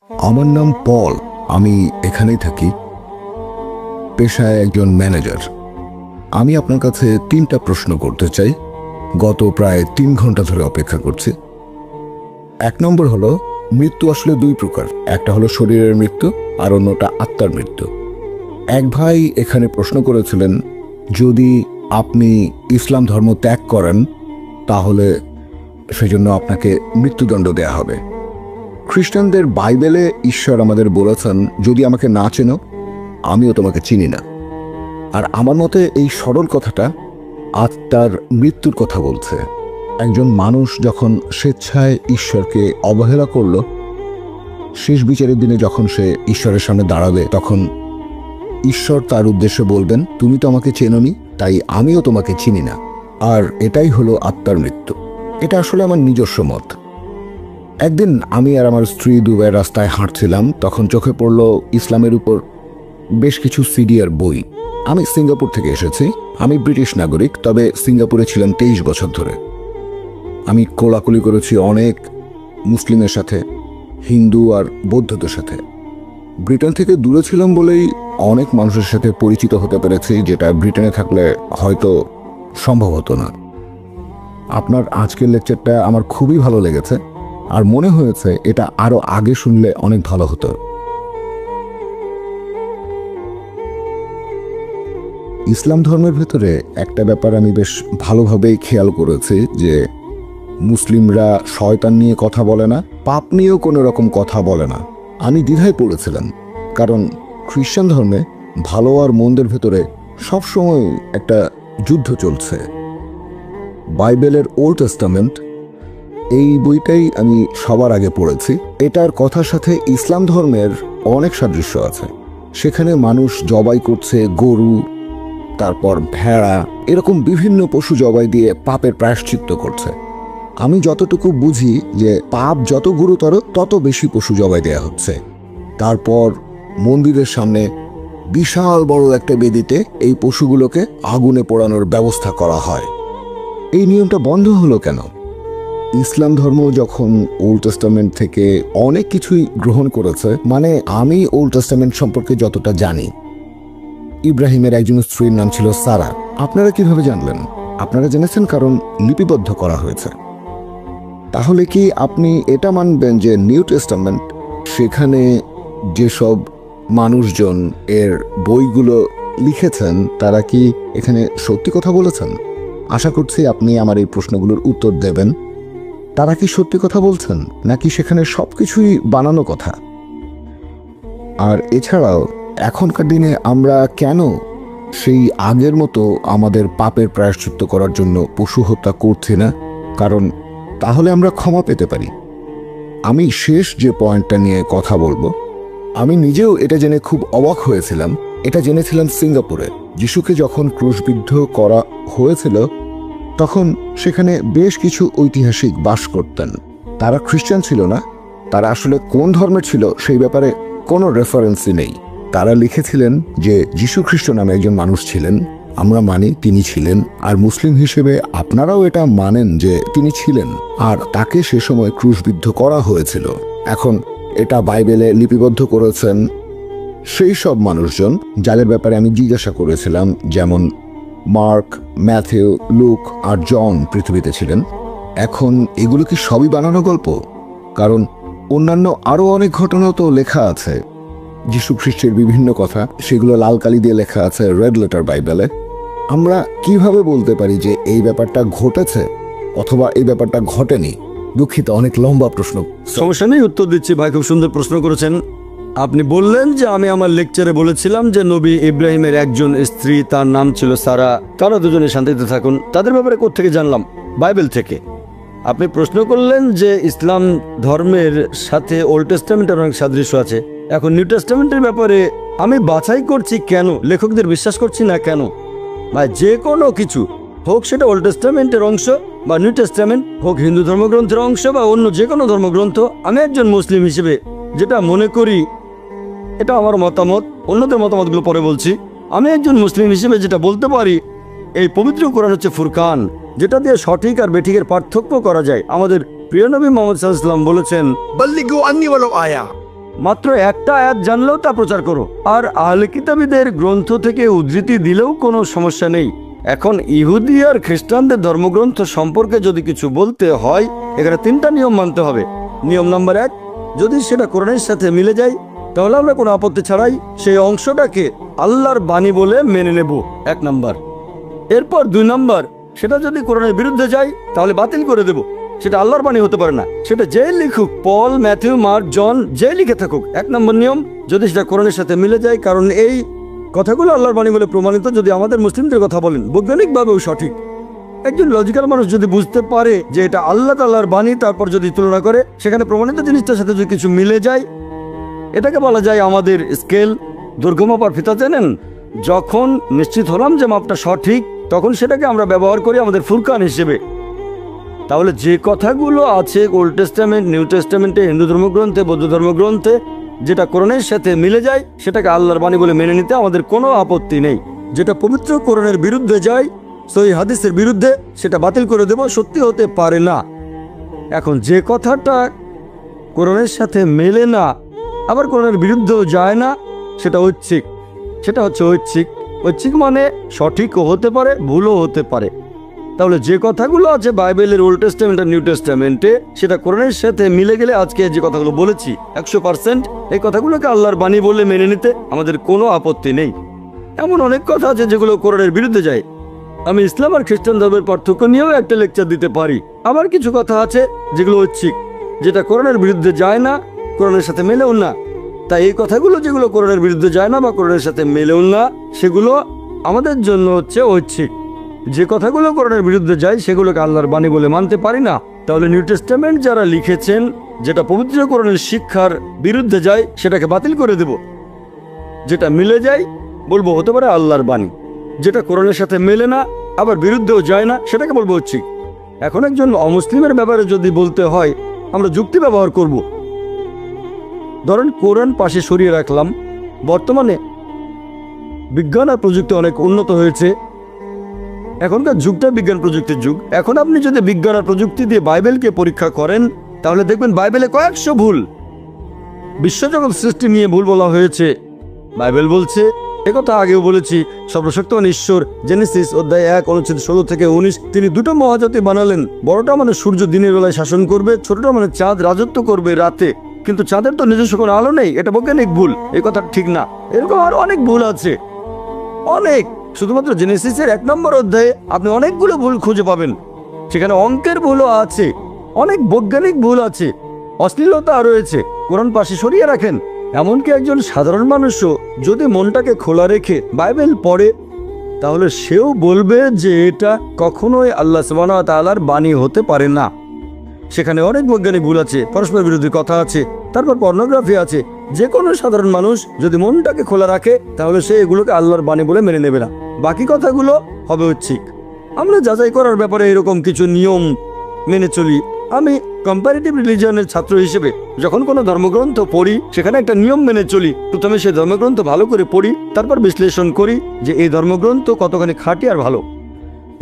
আমার নাম পল। আমি এখানেই থাকি, পেশায় একজন ম্যানেজার। আমি আপনার কাছে 3টা প্রশ্ন করতে চাই। গত প্রায় 3 ঘন্টা ধরে অপেক্ষা করছি। 1 নম্বর হলো, মৃত্যু আসলে 2 প্রকার। একটা হলো শরীরের মৃত্যু আর অন্যটা আত্মার মৃত্যু। এক ভাই এখানে প্রশ্ন করেছিলেন, যদি আপনি ইসলাম ধর্ম ত্যাগ করেন তাহলে সেজন্য আপনাকে মৃত্যুদণ্ড দেয়া হবে। খ্রিস্টানদের বাইবেলে ঈশ্বর আমাদের বলেছেন, যদি আমাকে না চেনো আমিও তোমাকে চিনি না। আর আমার মতে এই সরল কথাটা আত্মার মৃত্যুর কথা বলছে। একজন মানুষ যখন স্বেচ্ছায় ঈশ্বরকে অবহেলা করল, শেষ বিচারের দিনে যখন সে ঈশ্বরের সামনে দাঁড়াবে, তখন ঈশ্বর তার উদ্দেশ্যে বলবেন, তুমি তো আমাকে চেনোনি, তাই আমিও তোমাকে চিনি না। আর এটাই হলো আত্মার মৃত্যু। এটা আসলে আমার নিজস্ব মত। একদিন আমি আর আমার স্ত্রী দুবাইয়ের রাস্তায় হাঁটছিলাম, তখন চোখে পড়ল ইসলামের উপর বেশ কিছু সিডি আর বই। আমি সিঙ্গাপুর থেকে এসেছি। আমি ব্রিটিশ নাগরিক, তবে সিঙ্গাপুরে ছিলাম 23 বছর ধরে। আমি কোলাকুলি করেছি অনেক মুসলিমের সাথে, হিন্দু আর বৌদ্ধদের সাথে। ব্রিটেন থেকে দূরে ছিলাম বলেই অনেক মানুষের সাথে পরিচিত হতে পেরেছি, যেটা ব্রিটেনে থাকলে হয়তো সম্ভব হতো না। আপনার আজকের লেকচারটা আমার খুবই ভালো লেগেছে, আর মনে হয়েছে এটা আরো আগে শুনলে অনেক ভালো হতো। ইসলাম ধর্মের ভেতরে একটা ব্যাপার আমি বেশ ভালোভাবেই খেয়াল করেছি, যে মুসলিমরা শয়তান নিয়ে কথা বলে না, পাপ নিয়েও কোনো রকম কথা বলে না। আমি দ্বিধায় পড়েছিলাম, কারণ খ্রিস্টান ধর্মে ভালো আর মন্দের ভেতরে সবসময় একটা যুদ্ধ চলছে। বাইবেলের ওল্ড টেস্টামেন্ট, এই বইটাই আমি সবার আগে পড়েছি। এটার কথার সাথে ইসলাম ধর্মের অনেক সাদৃশ্য আছে। সেখানে মানুষ জবাই করছে গরু, তারপর ভেড়া, এরকম বিভিন্ন পশু জবাই দিয়ে পাপের প্রায়শ্চিত্ত করছে। আমি যতটুকু বুঝি যে পাপ যত গুরুতর তত বেশি পশু জবাই দেয়া হচ্ছে। তারপর মন্দিরের সামনে বিশাল বড় একটা বেদিতে এই পশুগুলোকে আগুনে পোড়ানোর ব্যবস্থা করা হয়। এই নিয়মটা বন্ধ হলো কেন? ইসলাম ধর্ম যখন ওল্ড টেস্টামেন্ট থেকে অনেক কিছুই গ্রহণ করেছে, মানে আমি ওল্ড টেস্টামেন্ট সম্পর্কে যতটা জানি, ইব্রাহিমের একজন স্ত্রীর নাম ছিল সারা। আপনারা কিভাবে জানলেন? আপনারা জেনেছেন কারণ লিপিবদ্ধ করা হয়েছে। তাহলে কি আপনি এটা মানবেন যে নিউ টেস্টামেন্ট, সেখানে যেসব মানুষজন এর বইগুলো লিখেছেন তারা কি এখানে সত্যি কথা বলেছেন? আশা করছি আপনি আমার এই প্রশ্নগুলোর উত্তর দেবেন। তারা কি সত্যি কথা বলছেন, নাকি সেখানে সবকিছুই বানানো কথা? আর এছাড়াও এখনকার দিনে আমরা কেন সেই আগের মতো আমাদের পাপের প্রায়শ্চিত্ত করার জন্য পশু হত্যা করছি না? কারণ তাহলে আমরা ক্ষমা পেতে পারি। আমি শেষ যে পয়েন্টটা নিয়ে কথা বলবো, আমি নিজেও এটা জেনে খুব অবাক হয়েছিলাম। এটা জেনেছিলাম সিঙ্গাপুরে। যিশুকে যখন ক্রুশবিদ্ধ করা হয়েছিল, তখন সেখানে বেশ কিছু ঐতিহাসিক বাস করতেন। তারা খ্রিস্টান ছিল না। তারা আসলে কোন ধর্মের ছিল সেই ব্যাপারে কোনো রেফারেন্সই নেই। তারা লিখেছিলেন যে যীশু খ্রিস্ট নামে একজন মানুষ ছিলেন, আমরা মানি তিনি ছিলেন, আর মুসলিম হিসেবে আপনারাও এটা মানেন যে তিনি ছিলেন, আর তাকে সে সময় ক্রুশবিদ্ধ করা হয়েছিল। এখন এটা বাইবেলে লিপিবদ্ধ করেছেন সেই সব মানুষজন যাদের ব্যাপারে আমি জিজ্ঞাসা করেছিলাম, যেমন মার্ক, ম্যাথিউ, লুক আর জন পৃথিবীতে ছিলেন। এখন এগুলো কি সবই বানানো গল্প? কারণ অন্যান্য আরও অনেক ঘটনা তো লেখা আছে। যীশু খ্রিস্টের বিভিন্ন কথা, সেগুলো লাল কালি দিয়ে লেখা আছে রেড লেটার বাইবেলে। আমরা কিভাবে বলতে পারি যে এই ব্যাপারটা ঘটেছে অথবা এই ব্যাপারটা ঘটেনি? দুঃখিত, অনেক লম্বা প্রশ্ন। সমস্যা নেই, উত্তর দিচ্ছি ভাই। খুব সুন্দর প্রশ্ন করেছেন। আপনি বললেন যে আমি আমার লেকচারে বলেছিলাম যে নবী ইব্রাহিমের একজন স্ত্রী, তার নাম ছিল সারা, তারা দুজনে শান্তিতে থাকুন। তাদের ব্যাপারে কোত্থেকে জানলাম? বাইবেল থেকে। আপনি প্রশ্ন করলেন যে ইসলাম ধর্মের সাথে ওল্ড টেস্টামেন্টের অনেক সাদৃশ্য আছে। এখন নিউ টেস্টামেন্টের ব্যাপারে আমি বাছাই করছি কেন, লেখকদের বিশ্বাস করছি না কেন। ভাই, যে কোনো কিছু হোক, সেটা ওল্ড টেস্টামেন্টের অংশ বা নিউ টেস্টামেন্ট হোক, হিন্দু ধর্মগ্রন্থের অংশ বা অন্য যে কোনো ধর্মগ্রন্থ, আমি একজন মুসলিম হিসেবে যেটা মনে করি, এটা আমার মতামত, অন্যদের মতামতগুলো পরে বলছি। আমি একজন মুসলিম হিসেবে যেটা বলতে পারি, এই পবিত্র কোরআন হচ্ছে ফুরকান, যেটা দিয়ে সঠিক আর বেঠিকের পার্থক্য করা যায়। আমাদের প্রিয় নবী মুহাম্মদ সাল্লাল্লাহু আলাইহি ওয়াসাল্লাম বলেছেন, বল্লিগু আন্নি ওয়ালাউ আয়া, মাত্র একটা আয়াত জানলেও তা প্রচার করো। আর আহলে কিতাবীদের গ্রন্থ থেকে উদ্ধৃতি দিলেও কোনো সমস্যা নেই। এখন ইহুদি আর খ্রিস্টানদের ধর্মগ্রন্থ সম্পর্কে যদি কিছু বলতে হয়, এখানে 3টা নিয়ম মানতে হবে। নিয়ম নাম্বার 1, যদি সেটা কোরআনের সাথে মিলে যায় তাহলে আমরা কোনো আপত্তি ছাড়াই সেই অংশটাকে আল্লাহর বাণী বলে মেনে নেব, 1 নাম্বার। এরপর 2 নাম্বার, সেটা যদি কোরআনের বিরুদ্ধে যায় তাহলে বাতিল করে দেব। সেটা আল্লাহর বাণী হতে পারে না, সেটা যে লিখুক, পল, ম্যাথিউ, মার্ক, জন, যে লিখে থাকুক। 1 নম্বর নিয়ম, যদি সেটা কোরআনের সাথে মিলে যায়, কারণ এই কথাগুলো আল্লাহর বাণী বলে প্রমাণিত। যদি আমাদের মুসলিমদের কথা বলেন, বৈজ্ঞানিকভাবেও সঠিক। একজন লজিক্যাল মানুষ যদি বুঝতে পারে যে এটা আল্লাহ তাআলার বাণী, তারপর যদি তুলনা করে সেখানে প্রমাণিত জিনিসটার সাথে যদি কিছু মিলে যায়, এটাকে বলা যায় আমাদের স্কেল, দৈর্ঘ্য মাপার ফিতা। জানেন, যখন নিশ্চিত হলাম যে মাপটা সঠিক, তখন সেটাকে আমরা ব্যবহার করি আমাদের ফুরকান হিসেবে। তাহলে যে কথাগুলো আছে ওল্ড টেস্টামেন্ট, নিউ টেস্টামেন্টে, হিন্দু ধর্মগ্রন্থে, বৌদ্ধ ধর্মগ্রন্থে, যেটা কোরআনের সাথে মিলে যায় সেটাকে আল্লাহর বাণী বলে মেনে নিতে আমাদের কোনো আপত্তি নেই। যেটা পবিত্র কোরআনের বিরুদ্ধে যায়, সহিহ হাদিসের বিরুদ্ধে, সেটা বাতিল করে দেব, সত্যি হতে পারে না। এখন যে কথাটা কোরআনের সাথে মেলে না, আবার কোরআনের বিরুদ্ধেও যায় না, সেটা ঐচ্ছিক। সেটা হচ্ছে ঐচ্ছিক। ঐচ্ছিক মানে সঠিকও হতে পারে, ভুলও হতে পারে। তাহলে যে কথাগুলো আছে বাইবেলের ওল্ড টেস্টামেন্ট আর নিউ টেস্টামেন্টে, সেটা কোরআনের সাথে মিলে গেলে আজকে যে কথাগুলো বলেছি 100%, এই কথাগুলোকে আল্লাহর বাণী বলে মেনে নিতে আমাদের কোনো আপত্তি নেই। এমন অনেক কথা আছে যেগুলো কোরআনের বিরুদ্ধে যায়। আমি ইসলাম আর খ্রিস্টান ধর্মের পার্থক্য নিয়েও একটা লেকচার দিতে পারি। আবার কিছু কথা আছে যেগুলো ঐচ্ছিক, যেটা কোরআনের বিরুদ্ধে যায় না, কোরআনের সাথে মেলেও না। তাই এই কথাগুলো যেগুলো কোরআনের বিরুদ্ধে যায় না বা কোরআনের সাথে মেলেও না, সেগুলো আমাদের জন্য হচ্ছে ঐচ্ছিক। যে কথাগুলো কোরআনের বিরুদ্ধে যায় সেগুলোকে আল্লাহর বাণী বলে মানতে পারি না। তাহলে নিউ টেস্টামেন্ট যারা লিখেছেন, যেটা পবিত্র কোরআনের শিক্ষার বিরুদ্ধে যায়, সেটাকে বাতিল করে দেব। যেটা মিলে যায় বলবো হতে পারে আল্লাহর বাণী। যেটা কোরআনের সাথে মেলে না, আবার বিরুদ্ধেও যায় না, সেটাকে বলবো ঐচ্ছিক। এখন একজন অমুসলিমের ব্যাপারে যদি বলতে হয়, আমরা যুক্তি ব্যবহার করব। ধরেন কোরআন পাশে সরিয়ে রাখলাম। বর্তমানে বিজ্ঞান আর প্রযুক্তি অনেক উন্নত হয়েছে। এখনকার যুগটা বিজ্ঞান প্রযুক্তির যুগ। এখন আপনি যদি বিজ্ঞান আর প্রযুক্তি দিয়ে বাইবেলকে পরীক্ষা করেন, তাহলে দেখবেন বাইবেলে কয়েকশো ভুল। বিশ্বজগৎ সৃষ্টি নিয়ে ভুল বলা হয়েছে। বাইবেল বলছে, একথা আগেও বলেছি, সর্বশক্তিমান ঈশ্বর জেনেসিস অধ্যায় 1 অনুচ্ছেদ 16 থেকে 19, তিনি 2টো মহাজাতি বানালেন। বড়টা মানে সূর্য দিনের বেলায় শাসন করবে, ছোটটা মানে চাঁদ রাজত্ব করবে রাতে। কিন্তু চাঁদের তো নিজস্ব কোনো আলো নেই, এটা বৈজ্ঞানিক ভুল, এই কথা ঠিক না। এরকম আর অনেক ভুল আছে, অনেক। শুধুমাত্র জেনেসিসের 1 নম্বর অধ্যায়ে আপনি অনেকগুলো ভুল খুঁজে পাবেন। সেখানে অঙ্কের ভুলও আছে, অনেক বৈজ্ঞানিক ভুল আছে, অশ্লীলতা রয়েছে। কোরআন পাশে সরিয়ে রাখেন। এমনকি একজন সাধারণ মানুষও যদি মনটাকে খোলা রেখে বাইবেল পড়ে, তাহলে সেও বলবে যে এটা কখনোই আল্লাহ সুবহানাহু ওয়া তাআলার বাণী হতে পারে না। সেখানে অনেক বৈজ্ঞানিক ভুল আছে, পরস্পর বিরোধী কথা আছে, তারপর পর্নোগ্রাফি আছে। যে কোনো সাধারণ মানুষ যদি মনটাকে খোলা রাখে, তাহলে সে এগুলোকে আল্লাহর বাণী বলে মেনে নেবে না। বাকি কথাগুলো হবে ঐচ্ছিক। আমরা যাচাই করার ব্যাপারে এরকম কিছু নিয়ম মেনে চলি। আমি কম্পারেটিভ রিলিজিয়নের ছাত্র হিসেবে যখন কোনো ধর্মগ্রন্থ পড়ি, সেখানে একটা নিয়ম মেনে চলি। প্রথমে সেই ধর্মগ্রন্থ ভালো করে পড়ি, তারপর বিশ্লেষণ করি যে এই ধর্মগ্রন্থ কতখানি খাঁটি আর ভালো।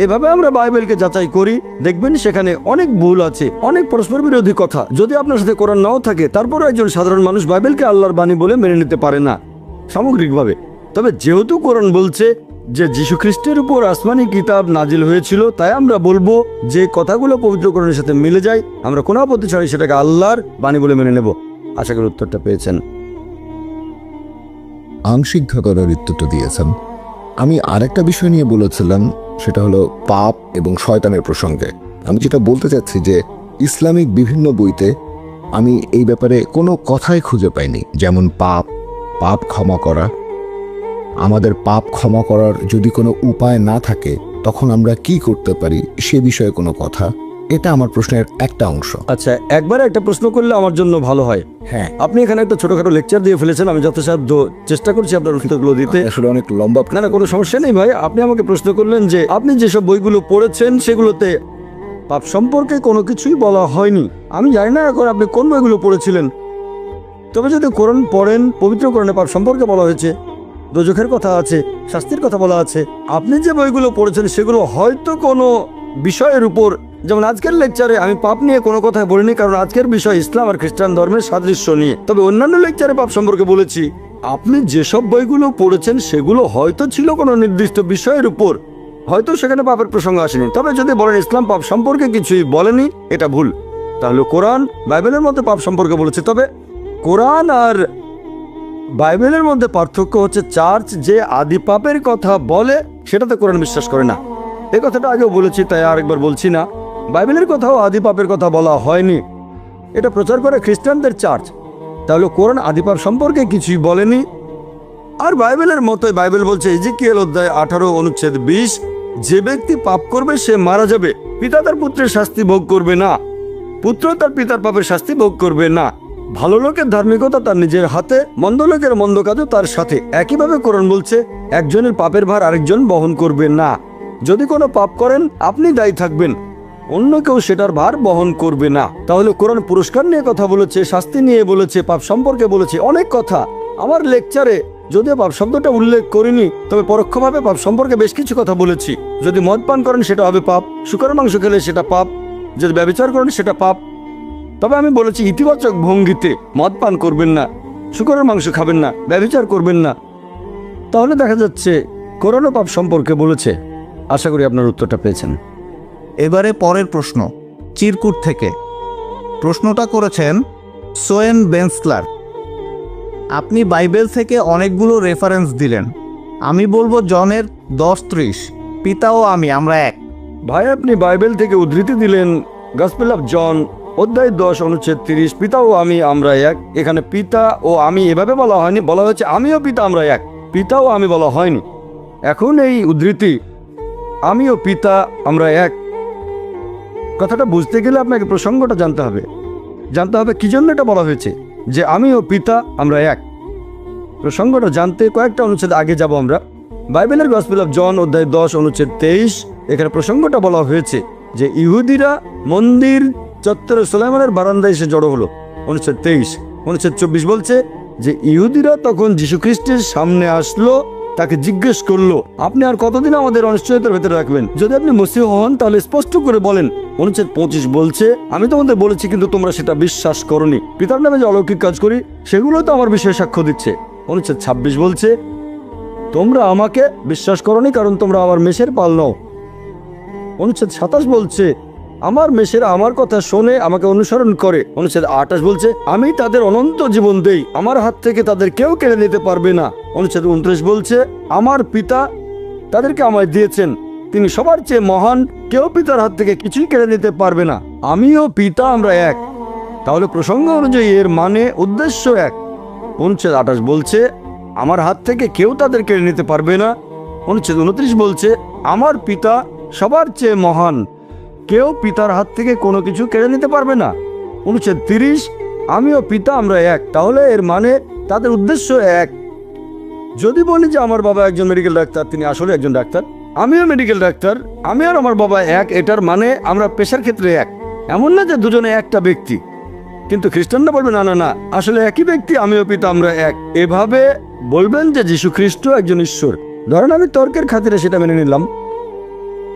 এভাবে আমরা বাইবেলকে যাচাই করি। দেখবেন সেখানে অনেক ভুল আছে, অনেক পরস্পর বিরোধী কথা। যদি আপনার সাথে কোরআন নাও থাকে, তারপরও একজন সাধারণ মানুষ বাইবেলকে আল্লাহর বাণী বলে মেনে নিতে পারে না সামগ্রিকভাবে। তবে যেহেতু কোরআন বলছে যে যীশু খ্রিস্টের উপর আসমানি কিতাব নাজিল হয়েছিল, তাই আমরা বলবো যে কথাগুলো পবিত্র কোরআনের সাথে মিলে যায়, আমরা কোনো আপত্তি ছাড়াই সেটাকে আল্লাহর বাণী বলে মেনে নেব। আশা করি উত্তরটা পেয়েছেন। আংশিকভাবে উত্তরটা দিয়েছেন। আমি আরেকটা বিষয় নিয়ে বলেছিলাম, সেটা হলো পাপ এবং শয়তানের প্রসঙ্গে। আমি যেটা বলতে চাচ্ছি যে ইসলামিক বিভিন্ন বইতে আমি এই ব্যাপারে কোনো কথাই খুঁজে পাইনি। যেমন পাপ ক্ষমা করা, আমাদের পাপ ক্ষমা করার যদি কোনো উপায় না থাকে তখন আমরা কি করতে পারি সে বিষয়ে কোনো কথা। এটা আমার প্রশ্নের একটা অংশ। আচ্ছা, একবারে একটা প্রশ্ন করলে আমার জন্য ভালো হয়। হ্যাঁ, আপনি এখানে একটা ছোটখাটো লেকচার দিয়ে ফেলেছেন। আমি যথাসাধ্য চেষ্টা করছি আপনার উত্তরগুলো দিতে। আসলে অনেক লম্বা। না, কোনো সমস্যা নেই ভাই। আপনি আমাকে প্রশ্ন করলেন যে আপনি যেসব বইগুলো পড়েছেন সেগুলোতে পাপ সম্পর্কে কোনো কিছুই বলা হয়নি। আমি জানি না এখন আপনি কোন বইগুলো পড়েছিলেন। তবে যদি কোরআন পড়েন, পবিত্র কোরআনে পাপ সম্পর্কে বলা হয়েছে, দোজখের কথা আছে, শাস্তির কথা বলা আছে। আপনি যে বইগুলো পড়েছেন সেগুলো হয়তো কোনো বিষয়ের উপর যেমন আজকের লেকচারে আমি পাপ নিয়ে কোনো কথা বলিনি, কারণ আজকের বিষয় ইসলাম আর খ্রিস্টান ধর্মের সাদৃশ্য নিয়ে। তবে অন্যান্য লেকচারে পাপ সম্পর্কে বলেছি। আপনি যেসব বইগুলো পড়েছেন সেগুলো হয়তো ছিল কোনো নির্দিষ্ট বিষয়ের উপর, হয়তো সেখানে পাপের প্রসঙ্গ আসেনি। তবে যদি বলেন ইসলাম পাপ সম্পর্কে কিছুই বলেনি, এটা ভুল। তাহলে কোরআন বাইবেলের মধ্যে পাপ সম্পর্কে বলেছে। তবে কোরআন আর বাইবেলের মধ্যে পার্থক্য হচ্ছে চার্চ যে আদি পাপের কথা বলে সেটাতে কোরআন বিশ্বাস করে না। এই কথাটা আগেও বলেছি, তাই আরেকবার বলছি না। বাইবেলের কথাও আদি পাপের কথা বলা হয়নি, এটা প্রচার করে খ্রিস্টানদের চার্চ। তাহলে কোরআন আদি পাপ সম্পর্কে কিছুই বলেনি। আর বাইবেলের মতোই বাইবেল বলছে ইজিকিয়েল অধ্যায় 18 অনুচ্ছেদ 20, যে ব্যক্তি পাপ করবে সে মারা যাবে। পিতা তার পুত্রের শাস্তি ভোগ করবে না, পুত্র তার পিতার পাপের শাস্তি ভোগ করবে না। ভালো লোকের ধার্মিকতা তার নিজের হাতে, মন্দ লোকের মন্দ কাজও তার সাথে। একইভাবে কোরআন বলছে একজনের পাপের ভার আরেকজন বহন করবে না। যদি কোনো পাপ করেন আপনি দায়ী থাকবেন, অন্য কেউ সেটার ভার বহন করবে না। তাহলে কোরআন পুরস্কার নিয়ে কথা বলেছে, শাস্তি নিয়ে বলেছে, পাপ সম্পর্কে বলেছে, অনেক কথা। আমার লেকচারে যদিও পাপ শব্দটা উল্লেখ করিনি, তবে পরোক্ষভাবে পাপ সম্পর্কে বেশ কিছু কথা বলেছি। যদি মদ পান করেন সেটা হবে পাপ, শূকরের মাংস খেলে সেটা পাপ, যদি ব্যভিচার করেন সেটা পাপ। তবে আমি বলেছি ইতিবাচক ভঙ্গিতে, মদ পান করবেন না, শূকরের মাংস খাবেন না, ব্যভিচার করবেন না। তাহলে দেখা যাচ্ছে কোরআনও পাপ সম্পর্কে বলেছে। আশা করি আপনার উত্তরটা পেয়েছেন। এবারে পরের প্রশ্ন চিরকুট থেকে। প্রশ্নটা করেছেন সোয়েন বেন্সলার। আপনি বাইবেল থেকে অনেকগুলো রেফারেন্স দিলেন। আমি বলবো জনের 10:30, পিতা ও আমি আমরা এক। ভাই, আপনি বাইবেল থেকে উদ্ধৃতি দিলেন গসপেল অফ জন অধ্যায় 10 অনুচ্ছেদ 30, পিতা ও আমি আমরা এক। এখানে পিতা ও আমি এভাবে বলা হয়নি, বলা হয়েছে আমিও পিতা আমরা এক। পিতা ও আমি বলা হয়নি। এখন এই উদ্ধৃতি আমি ও পিতা আমরা এক, কথাটা বুঝতে গেলে আপনাকে প্রসঙ্গটা জানতে হবে। কি জন্য এটা বলা হয়েছে যে আমি ও পিতা আমরা এক। প্রসঙ্গটা জানতে কয়েকটা অনুচ্ছেদ আগে যাব আমরা। বাইবেলের গসপেল অফ জন অধ্যায় 10 অনুচ্ছেদ 23, এখানে প্রসঙ্গটা বলা হয়েছে যে ইহুদিরা মন্দির চত্বরে সুলাইমানের বারান্দায় এসে জড়ো হলো। অনুচ্ছেদ 23। অনুচ্ছেদ 24 বলছে যে ইহুদিরা তখন যীশুখ্রিস্টের সামনে আসলো, তাকে জিজ্ঞেস করলো, আপনি আর কতদিন আমাদের অনিশ্চয়তার ভেতরে রাখবেন? যদি আপনি মসীহ হন তাহলে স্পষ্ট করে বলেন। অনুচ্ছেদ 25 বলছে আমি তোমাদের বলেছি কিন্তু তোমরা সেটা বিশ্বাস করোনি। পিতার নামে যে অলৌকিক কাজ করি সেগুলো তো আমার বিষয়ে সাক্ষ্য দিচ্ছে। অনুচ্ছেদ 26 বলছে তোমরা আমাকে বিশ্বাস করোনি কারণ তোমরা আমার মেষের পাল নও। অনুচ্ছেদ 27 বলছে আমার মেষেরা আমার কথা শোনে, আমাকে অনুসরণ করে। অনুচ্ছেদ 28 বলছে আমি তাদের অনন্ত জীবন দেই, আমার হাত থেকে তাদের কেউ কেড়ে নিতে পারবে না। অনুচ্ছেদ 29 বলছে আমার পিতা তাদেরকে আমায় দিয়েছেন, তিনি সবার চেয়ে মহান, কেউ পিতার হাত থেকে কিছুই কেড়ে নিতে পারবে না। আমিও পিতা আমরা এক। তাহলে প্রসঙ্গ অনুযায়ী এর মানে উদ্দেশ্য এক। অনুচ্ছেদ 28 বলছে আমার হাত থেকে কেউ তাদের কেড়ে নিতে পারবে না। অনুচ্ছেদ 29 বলছে আমার পিতা সবার চেয়ে মহান, কেউ পিতার হাত থেকে কোনো কিছু কেড়ে নিতে পারবে না। অনুচ্ছেদ 30 আমিও পিতা আমরা এক। তাহলে এর মানে তাদের উদ্দেশ্য এক। যদি বলি যে আমার বাবা একজন মেডিকেল ডাক্তার, তিনি আসলে একজন ডাক্তার, আমিও মেডিকেল ডাক্তার, আমি আর আমার বাবা এক, এটার মানে আমরা পেশার ক্ষেত্রে এক। এমন না যে দুজনে একটা ব্যক্তি। কিন্তু খ্রিস্টানরা বলবে না না না, আসলে একই ব্যক্তি, আমিও পিতা আমরা এক। এভাবে বলবেন যে যীশু খ্রিস্ট একজন ঈশ্বর। ধরেন আমি তর্কের খাতিরে সেটা মেনে নিলাম।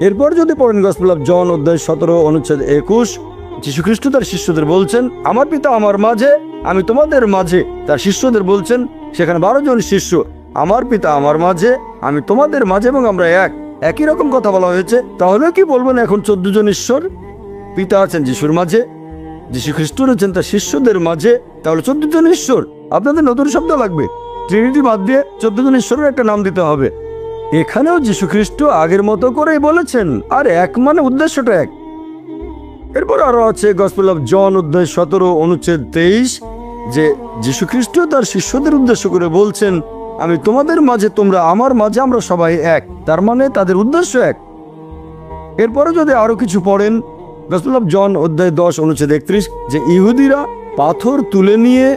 এরপর যদি পড়েন গসপেল অফ জন অধ্যায় 17 অনুচ্ছেদ 21, যীশু খ্রিস্ট তার শিষ্যদের বলছেন আমার পিতা আমার মাঝে, আমি তোমাদের মাঝে। তার শিষ্যদের বলছেন, সেখানে 12 জন শিষ্য, আমার পিতা আমার মাঝে, আমি তোমাদের মাঝে এবং আমরা এক। একই রকম কথা বলা হয়েছে। তাহলে কি বলবেন এখন 14 জন ঈশ্বর? পিতা আছেন যিশুর মাঝে, যীশু খ্রিস্ট রয়েছেন তার শিষ্যদের মাঝে, তাহলে 14 জন ঈশ্বর। আপনাদের নতুন শব্দ লাগবে, ট্রিনিটি বাদ দিয়ে 14 জন ঈশ্বরের একটা নাম দিতে হবে। এখানেও যীশু খ্রিস্ট আগের মতো করেই বলেছেন, আর এক মানে উদ্দেশ্যটা এক। এরপর আরো আছে গসপেল অফ জন অধ্যায় 17 অনুচ্ছেদ 23, যে যীশু খ্রিস্ট তার শিষ্যদের উদ্দেশ্য করে বলছেন আমি তোমাদের মাঝে, তোমরা আমার মাঝে, আমরা সবাই এক। তার মানে তাদের উদ্দেশ্য এক। এরপরে যদি আরো কিছু পড়েন গসপেল অফ জন অধ্যায় 10 অনুচ্ছেদ 31, যে ইহুদিরা পাথর তুলে নিয়ে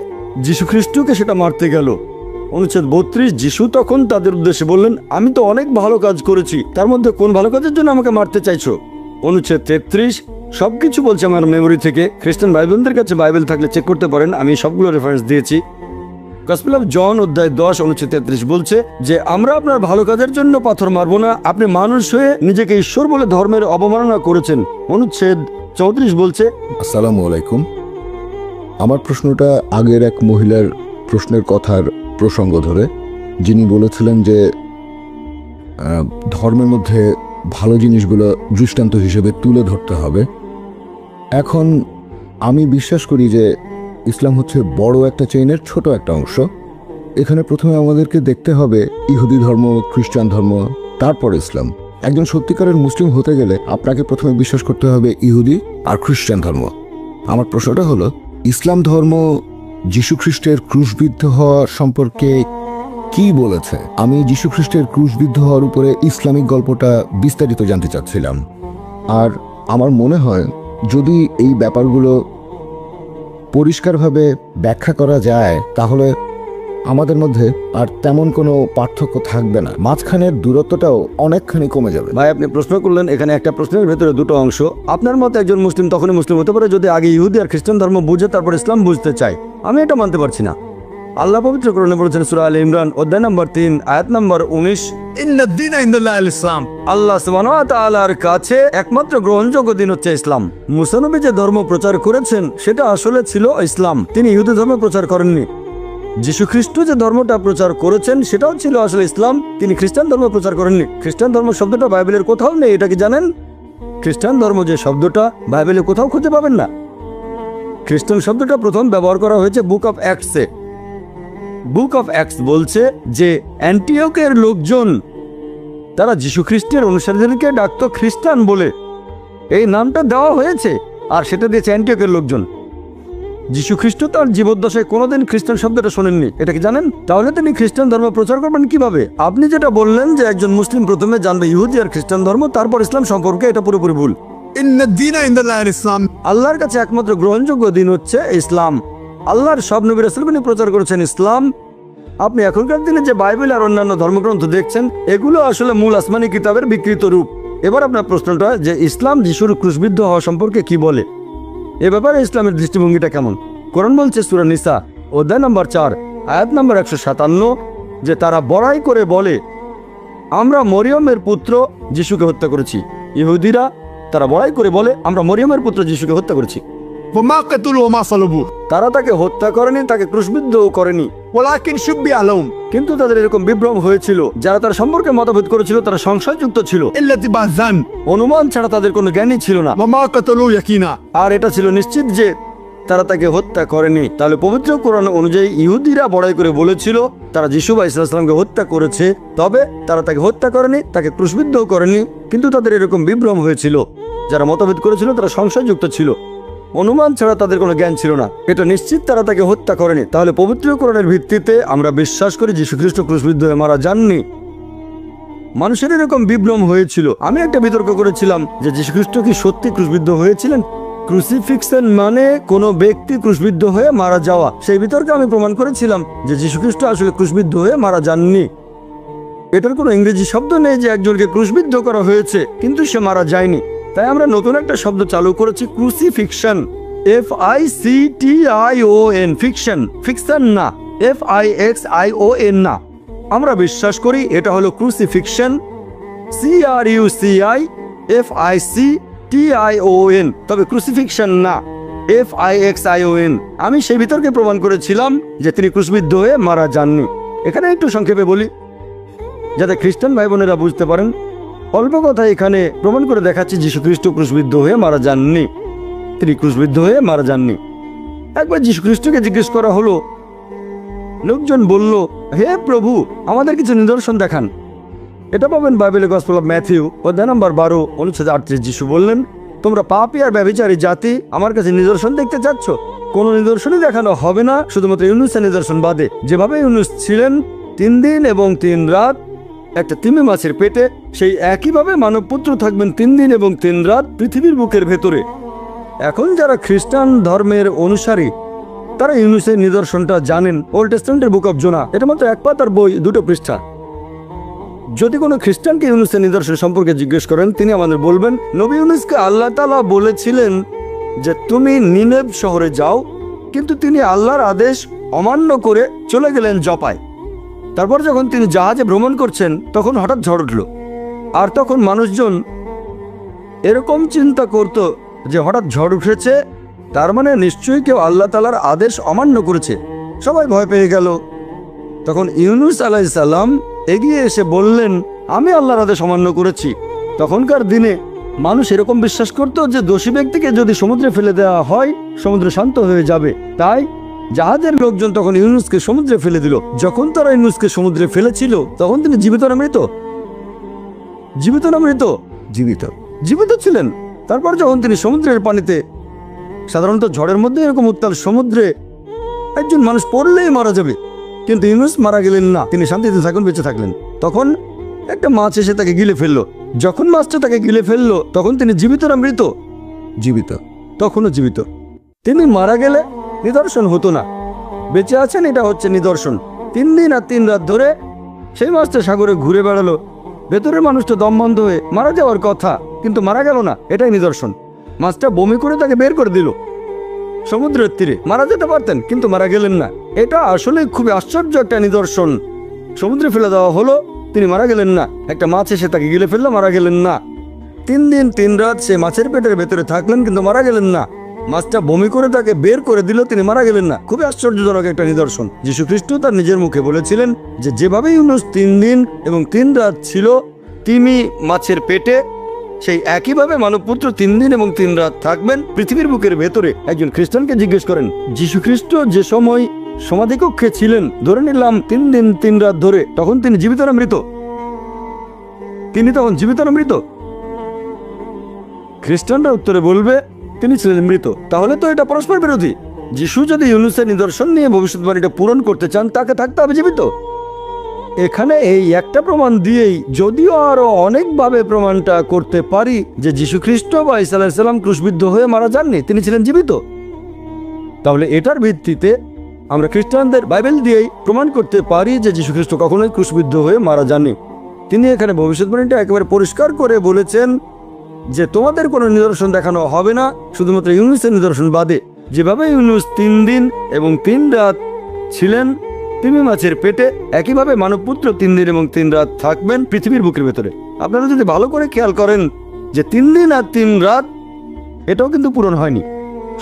যীশু খ্রিস্টকে সেটা মারতে গেল। অনুচ্ছেদ 32, যিশু তখন তাদের উদ্দেশ্যে বললেন আমি তো অনেক ভালো কাজ করেছি, তার মধ্যে কোন ভালো কাজের জন্য আমাকে মারতে চাইছো? অনুচ্ছেদ 33, সবকিছু বলছে আমার মেমোরি থেকে। খ্রিস্টান ভাই বোনদের কাছে বাইবেল থাকলে চেক করতে পারেন, আমি সবগুলো রেফারেন্স দিয়েছি। গসপেল অফ জন অধ্যায় 10 অনুচ্ছেদ 33 বলছে যে আমরা আপনার ভালো কাজের জন্য পাথর মারবো না, আপনি মানুষ হয়ে নিজেকে ঈশ্বর বলে ধর্মের অবমাননা করেছেন। অনুচ্ছেদ 34 বলছে, আসসালামু আলাইকুম। আমার প্রশ্নটা আগের এক মহিলার প্রশ্নের কথার প্রসঙ্গ ধরে, যিনি বলেছিলেন যে ধর্মের মধ্যে ভালো জিনিসগুলো দৃষ্টান্ত হিসেবে তুলে ধরতে হবে। এখন আমি বিশ্বাস করি যে ইসলাম হচ্ছে বড় একটা চেইনের ছোট একটা অংশ। এখানে প্রথমে আমাদেরকে দেখতে হবে ইহুদি ধর্ম, খ্রিস্টান ধর্ম, তারপর ইসলাম। একজন সত্যিকারের মুসলিম হতে গেলে আপনাকে প্রথমে বিশ্বাস করতে হবে ইহুদি আর খ্রিস্টান ধর্ম। আমার প্রশ্নটা হলো, ইসলাম ধর্ম যীশু খ্রিস্টের ক্রুশবিদ্ধ হওয়া সম্পর্কে কি বলেছে? আমি যীশু খ্রিস্টের ক্রুশবিদ্ধ হওয়ার উপরে ইসলামিক গল্পটা বিস্তারিত জানতে চাচ্ছিলাম। আর আমার মনে হয় যদি এই ব্যাপারগুলো পরিষ্কারভাবে ব্যাখ্যা করা যায় তাহলে আমাদের মধ্যে আর তেমন কোনো পার্থক্য থাকবে না, মাঝখানের দূরত্বটাও অনেকখানি কমে যাবে। ভাই আপনি প্রশ্ন করলেন, এখানে একটা প্রশ্নের ভেতরে দুটো অংশ। আপনার মতে একজন মুসলিম তখনই মুসলিম হতে পারে যদি আগে ইহুদি আর খ্রিস্টান ধর্ম বুঝে তারপর ইসলাম বুঝতে চায়। আমি এটা মানতে পারছি না। আল্লাহ পবিত্র কোরআনে বলেছেন সূরা আলে ইমরান অধ্যায় নম্বর 3 আয়াত নম্বর 19, ইন্নাদ-দীনা ইনদাল্লাহিল ইসলাম। আল্লাহ সুবহানাহু ওয়া তাআলার কাছে একমাত্র গ্রহণযোগ্য দিন হচ্ছে ইসলাম। মুসা নবী যে ধর্ম প্রচার করেছেন সেটা আসলে ছিল ইসলাম, তিনি ইহুদি ধর্ম প্রচার করেননি। যীশু খ্রিস্ট যে ধর্মটা প্রচার করেছেন সেটাও ছিল আসলে ইসলাম, তিনি খ্রিস্টান ধর্ম প্রচার করেননি। খ্রিস্টান ধর্ম শব্দটা বাইবেলের কোথাও নেই, এটা কি জানেন? খ্রিস্টান ধর্ম যে শব্দটা বাইবেলে কোথাও খুঁজে পাবেন না। খ্রিস্টান শব্দটা প্রথম ব্যবহার করা হয়েছে বুক অফ অ্যাক্টসে। বুক অফ অ্যাক্টস বলছে যে অ্যান্টিওকের লোকজন তারা যীশু খ্রিস্টের অনুসারীদেরকে ডাকতো খ্রিস্টান বলে, এই নামটা দেওয়া হয়েছে আর সেটা দিয়েছে অ্যান্টিওকের লোকজন। যীশু খ্রিস্ট তার জীবদ্দশায় কোনোদিন খ্রিস্টান শব্দটা শোনেননি, এটা কি জানেন? তাহলে তিনি খ্রিস্টান ধর্ম প্রচার করবেন কিভাবে? আপনি যেটা বললেন যে একজন মুসলিম প্রথমে জানবে ইহুদি আর খ্রিস্টান ধর্ম তারপর ইসলাম সম্পর্কে, এটা পুরোপুরি ভুল। ইন্নাদ-দীনা ইনদাল্লাহিল ইসলাম। আল্লাহর কাছে একমাত্র গ্রহণযোগ্য দিন হচ্ছে ইসলাম। আল্লাহর সব নবী রাসূলগণ প্রচার করেছেন ইসলাম। আপনি এখনকার দিনে যে বাইবেল আর অন্যান্য ধর্মগ্রন্থ দেখছেন এগুলো আসলে মূল আসমানি কিতাবের বিকৃত রূপ। এবার আপনার প্রশ্নটা যে ইসলাম যিশুর ক্রুশবিদ্ধ হওয়া সম্পর্কে কি বলে, এ ব্যাপারে ইসলামের দৃষ্টিভঙ্গিটা কেমন? কোরআন বলছে সূরা নিসা অধ্যায় নম্বর 4 আয়াত নম্বর 157 যে তারা বড়াই করে বলে আমরা মরিয়মের পুত্র যিশুকে হত্যা করেছি। ইহুদিরা তারা বড়াই করে বলে আমরা মরিয়মের পুত্র যিশুকে হত্যা করেছি। ওয়া মা কাতালুহু ওয়া মা সালাবুহু। তারা তাকে হত্যা করেনি, তাকে ক্রুশবিদ্ধও করেনি, ওয়ালাকিন শুব্বিহা লাহুম। কিন্তু তাদের এরকম বিভ্রম হয়েছিল। যারা তার সম্পর্কে মতভেদ করেছিল তারা সংশয়যুক্ত ছিল, ইল্লাতিবাযান। অনুমান ছাড়া তাদের কোনো জ্ঞানই ছিল না। ওয়া মা কাতালুহু ইয়াকিনা। আর এটা ছিল নিশ্চিত যে তারা তাকে হত্যা করেনি। তাহলে পবিত্র কোরআন অনুযায়ী ইহুদিরা বড়াই করে বলেছিল তারা যিশু আলাইহিস সালামকে হত্যা করেছে, তবে তারা তাকে হত্যা করেনি, তাকে ক্রুশবিদ্ধও করেনি। কিন্তু তাদের এরকম বিভ্রম হয়েছিল, যারা মতভেদ করেছিল তারা সংশয়যুক্ত ছিল, অনুমান ছাড়া তাদের কোনো জ্ঞান ছিল না। এটা নিশ্চিত তারা তাকে হত্যা করেনি। তাহলে পবিত্র কোরআনের ভিত্তিতে আমরা বিশ্বাস করি যীশু খ্রিস্ট ক্রুশবিদ্ধ হয়ে মারা যাননি। মানুষের এরকম বিভ্রম হয়েছিল। আমি একটা বিতর্ক করেছিলাম যে যীশু খ্রিস্ট কি সত্যি ক্রুশবিদ্ধ হয়েছিলেন? ক্রুসিফিক্সন মানে কোনো ব্যক্তি ক্রুশবিদ্ধ হয়ে মারা যাওয়া। সেই বিতর্কে আমি প্রমাণ করেছিলাম যে যীশু খ্রিস্ট আসলে ক্রুশবিদ্ধ হয়ে মারা যাননি। এটার কোনো ইংরেজি শব্দ নেই যে একজনকে ক্রুশবিদ্ধ করা হয়েছে কিন্তু সে মারা যায়নি। তাই আমরা নতুন একটা শব্দ চালু করেছি, ক্রুসিফিকশন। FICTION, ফিকশন, ফিকশন না, FIXION না। আমরা বিশ্বাস করি এটা হলো ক্রুসিফিকশন, CRUCIFICTION, তবে ক্রুসিফিকশন না, FIXION। আমি সেই বিতর্কে প্রমাণ করেছিলাম যে তিনি ক্রুশবিদ্ধ হয়ে মারা যাননি। এখানে একটু সংক্ষেপে বলি যাতে খ্রিস্টান ভাই বোনেরা বুঝতে পারেন। অল্প কথা এখানে প্রমাণ করে দেখাচ্ছি যীশু খ্রিস্ট ক্রুশবিদ্ধ হয়ে মারা যাননি, তিনি ক্রুশবিদ্ধ হয়ে মারা যাননি। একবার যীশু খ্রিস্টকে জিজ্ঞেস করা হলো, লোকজন বলল হে প্রভু আমাদের কিছু নিদর্শন দেখান। এটা পাবেন বাইবেলে গসপেল অফ ম্যাথিউ অধ্যায় নম্বর 12 অনুচ্ছেদ 38। যিশু বললেন তোমরা পাপী আর ব্যভিচারী জাতি আমার কাছে নিদর্শন দেখতে চাচ্ছ? কোনো নিদর্শনই দেখানো হবে না শুধুমাত্র ইউনুসের নিদর্শন বাদে। যেভাবে ইউনুস ছিলেন 3 দিন এবং 3 রাত একটা তিমি মাছের পেটে, সেই একইভাবে মানবপুত্র থাকবেন 3 দিন এবং 3 রাত পৃথিবীর বুকের ভেতরে। এখন যারা খ্রিস্টান ধর্মের অনুসারী তারা ইউনুসের নিদর্শনটা জানেন। ওল্ড টেস্টামেন্টের বুক অফ জোনা, এটা মাত্র 1 পাতার বই, 2 পৃষ্ঠা। যদি কোনো খ্রিস্টানকে ইউনুসের নিদর্শন সম্পর্কে জিজ্ঞেস করেন তিনি আমাদের বলবেন নবী ইউনুসকে আল্লাহ তাআলা বলেছিলেন যে তুমি নিনেভ শহরে যাও, কিন্তু তিনি আল্লাহর আদেশ অমান্য করে চলে গেলেন জপায়। তারপর যখন তিনি জাহাজে ভ্রমণ করছেন তখন হঠাৎ ঝড় উঠল। আর তখন মানুষজন এরকম চিন্তা করত যে হঠাৎ ঝড় উঠেছে, তার মানে নিশ্চয়ই কেউ আল্লাহ তাআলার আদেশ অমান্য করেছে। সবাই ভয় পেয়ে গেল। তখন ইউনুস আলাইহিস সালাম এগিয়ে এসে বললেন, আমি আল্লাহর আদেশ অমান্য করেছি। তখনকার দিনে মানুষ এরকম বিশ্বাস করত যে দোষী ব্যক্তিকে যদি সমুদ্রে ফেলে দেওয়া হয় সমুদ্র শান্ত হয়ে যাবে। তাই জাহাজের লোকজন তখন ইউনুসকে সমুদ্রে ফেলে দিল। যখন তারা ইউনুসকে সমুদ্রে ফেলেছিল তখন তিনি জীবিত না মৃত? জীবিত না মৃত? জীবিত। জীবিত ছিলেন। তারপর যখন তিনি সমুদ্রের পানিতে, সাধারণত ঝড়ের মধ্যে এরকম উত্তাল সমুদ্রে একজন মানুষ পড়লেই মারা যাবে, কিন্তু ইউনুস মারা গেলেন না, তিনি শান্তিতে থাকুন, বেঁচে থাকলেন। তখন একটা মাছ এসে তাকে গিলে ফেললো। যখন মাছটা তাকে গিলে ফেললো তখন তিনি জীবিত না মৃত? জীবিত। তখনও জীবিত। তিনি মারা গেলে নিদর্শন হতো না, বেঁচে আছেন এটা হচ্ছে নিদর্শন। 3 দিন আর 3 রাত ধরে সেই মাছটা সাগরে ঘুরে বেড়ালো। ভেতরের মানুষটা দম বন্ধ হয়ে মারা যাওয়ার কথা, কিন্তু মারা গেল না, এটাই নিদর্শন। মাছটা বমি করে তাকে বের করে দিল সমুদ্রের তীরে। মারা যেতে পারতেন কিন্তু মারা গেলেন না। এটা আসলে খুবই আশ্চর্য একটা নিদর্শন। সমুদ্রে ফেলে দেওয়া হলো, তিনি মারা গেলেন না। একটা মাছ এসে তাকে গিলে ফেললো, মারা গেলেন না। 3 দিন 3 রাত সে মাছের পেটের ভেতরে থাকলেন কিন্তু মারা গেলেন না। মাছটা বমি করে তাকে বের করে দিল, তিনি মারা গেলেন না। খুবই আশ্চর্যজনক একটা নিদর্শন। যীশু খ্রিস্ট তার নিজের মুখে বলেছিলেন যে যেভাবে ইউনুস 3 দিন এবং 3 রাত ছিল তিনি মাছের পেটে, সেই একইভাবে মানবপুত্র 3 দিন এবং 3 রাত থাকবেন পৃথিবীর বুকের ভেতরে। একজন খ্রিস্টানকে জিজ্ঞেস করেন, যীশু খ্রিস্ট যে সময় সমাধিকক্ষে ছিলেন, ধরে নিলাম 3 দিন 3 রাত ধরে, তখন তিনি জীবিত না মৃত? তিনি তখন জীবিত না মৃত? খ্রিস্টানরা উত্তরে বলবে তিনি ছিলেন মৃত। তাহলে তো এটা পরস্পর বিরোধী। যিশু যদি ইউনুসের নিদর্শন নিয়ে ভবিষ্যৎবাণীটা পূরণ করতে চান তাকে থাকতে হবে জীবিত। এখানে এই একটা প্রমাণ দিয়েই, যদিও আরো অনেকভাবে প্রমাণটা করতে পারি যে যীশু খ্রিস্ট বা ঈসা আলাইহিস সালাম ক্রুশবিদ্ধ হয়ে মারা যাননি, তিনি ছিলেন জীবিত। তাহলে এটার ভিত্তিতে আমরা খ্রিস্টানদের বাইবেল দিয়েই প্রমাণ করতে পারি যে যীশু খ্রিস্ট কখনোই ক্রুশবিদ্ধ হয়ে মারা যাননি। তিনি এখানে ভবিষ্যৎবাণীটা একেবারে পরিষ্কার করে বলেছেন যে তোমাদের কোনো নিদর্শন দেখানো হবে না শুধুমাত্র ইউনুসের নিদর্শন বাদে। যেভাবে ইউনুস 3 দিন এবং 3 রাত ছিলেন তিমি মাছের পেটে, একইভাবে মানবপুত্র 3 দিন এবং 3 রাত থাকবেন পৃথিবীর বুকের ভেতরে। আপনারা যদি ভালো করে খেয়াল করেন যে 3 দিন আর 3 রাত এটাও কিন্তু পূরণ হয়নি।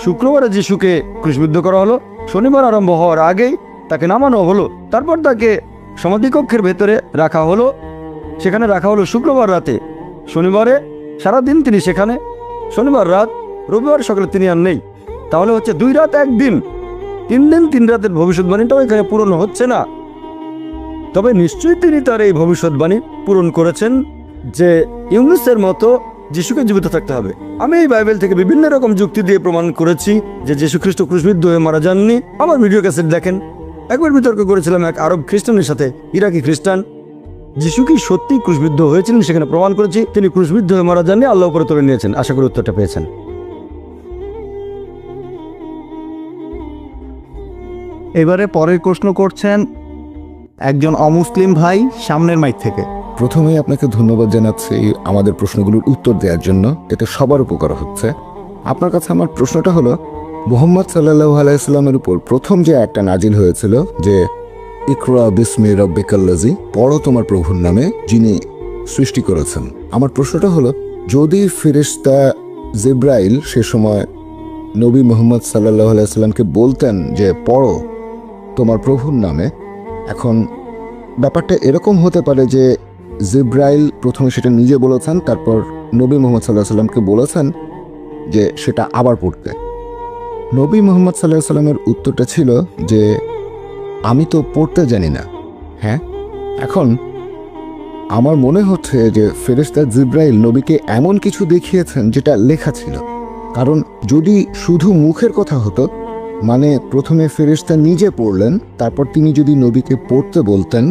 শুক্রবারে যিশুকে ক্রুশবিদ্ধ করা হলো, শনিবার আরম্ভ হওয়ার আগেই তাকে নামানো হলো, তারপর তাকে সমাধিকক্ষের ভেতরে রাখা হলো, সেখানে রাখা হলো শুক্রবার রাতে। শনিবারে সারাদিন তিনি সেখানে, শনিবার রাত, রবিবার সকালে তিনি আর নেই। তাহলে হচ্ছে 2 রাত 1 দিন, 3 দিন 3 রাতের ভবিষ্যৎবাণীটাও এখানে পূরণ হচ্ছে না। তবে নিশ্চয়ই তিনি তার এই ভবিষ্যৎবাণী পূরণ করেছেন যে ইউনুসের মতো যিশুকে জীবিত থাকতে হবে। আমি এই বাইবেল থেকে বিভিন্ন রকম যুক্তি দিয়ে প্রমাণ করেছি যে যীশু খ্রিস্ট ক্রুশবিদ্ধ হয়ে মারা যাননি। আমার ভিডিও ক্যাসেট দেখেন। একবার বিতর্ক করেছিলাম এক আরব খ্রিস্টানের সাথে, ইরাকি খ্রিস্টান। যিশু কি সত্যি ক্রুশবিদ্ধ হয়েছিলেন সেখানে প্রমাণ করেছি তিনি ক্রুশবিদ্ধ হয়ে মারা যাননি, আল্লাহ উপরে তুলে নিয়েছেন। আশা করি উত্তরটা পেয়েছেন। এবারে পরের প্রশ্ন করছেন একজন অমুসলিম ভাই সামনের মাইক থেকে। প্রথমেই আপনাকে ধন্যবাদ জানাচ্ছি আমাদের প্রশ্নগুলোর উত্তর দেওয়ার জন্য, এতে সবার উপকার হচ্ছে। আপনার কাছে আমার প্রশ্নটা হলো, মুহাম্মদ সাল্লাল্লাহু আলাইহি সাল্লামের উপর প্রথম যে আয়াতটা নাজিল হয়েছিল যে ইকরা বিসমি রাব্বিকাল্লাযী, পড়ো তোমার প্রভুর নামে যিনি সৃষ্টি করেছেন। আমার প্রশ্নটা হলো, যদি ফেরেশতা জিবরাইল সে সময় নবী মুহাম্মদ সাল্লাল্লাহু আলাইহি সাল্লামকে বলতেন যে পড়ো তোমার প্রভুর নামে, এখন ব্যাপারটা এরকম হতে পারে যে জিবরাইল প্রথমে সেটা নিজে বলেছেন, তারপর নবী মুহাম্মদ সাল্লাল্লাহু আলাইহি সাল্লামকে বলেছেন যে সেটা আবার পড়তে। নবী মুহাম্মদ সাল্লাল্লাহু আলাইহি সাল্লামের উত্তরটা ছিল যে আমি তো পড়তে জানি না। হ্যাঁ, এখন আমার মনে হচ্ছে যে ফেরেশতা জিবরাইল নবীকে এমন কিছু দেখিয়েছেন যেটা লেখা ছিল। কারণ যদি শুধু মুখের কথা হতো, মানে প্রথমে ফেরেশতা নিজে পড়লেন, তারপর তিনি যদি নবীকে পড়তে বলতেন,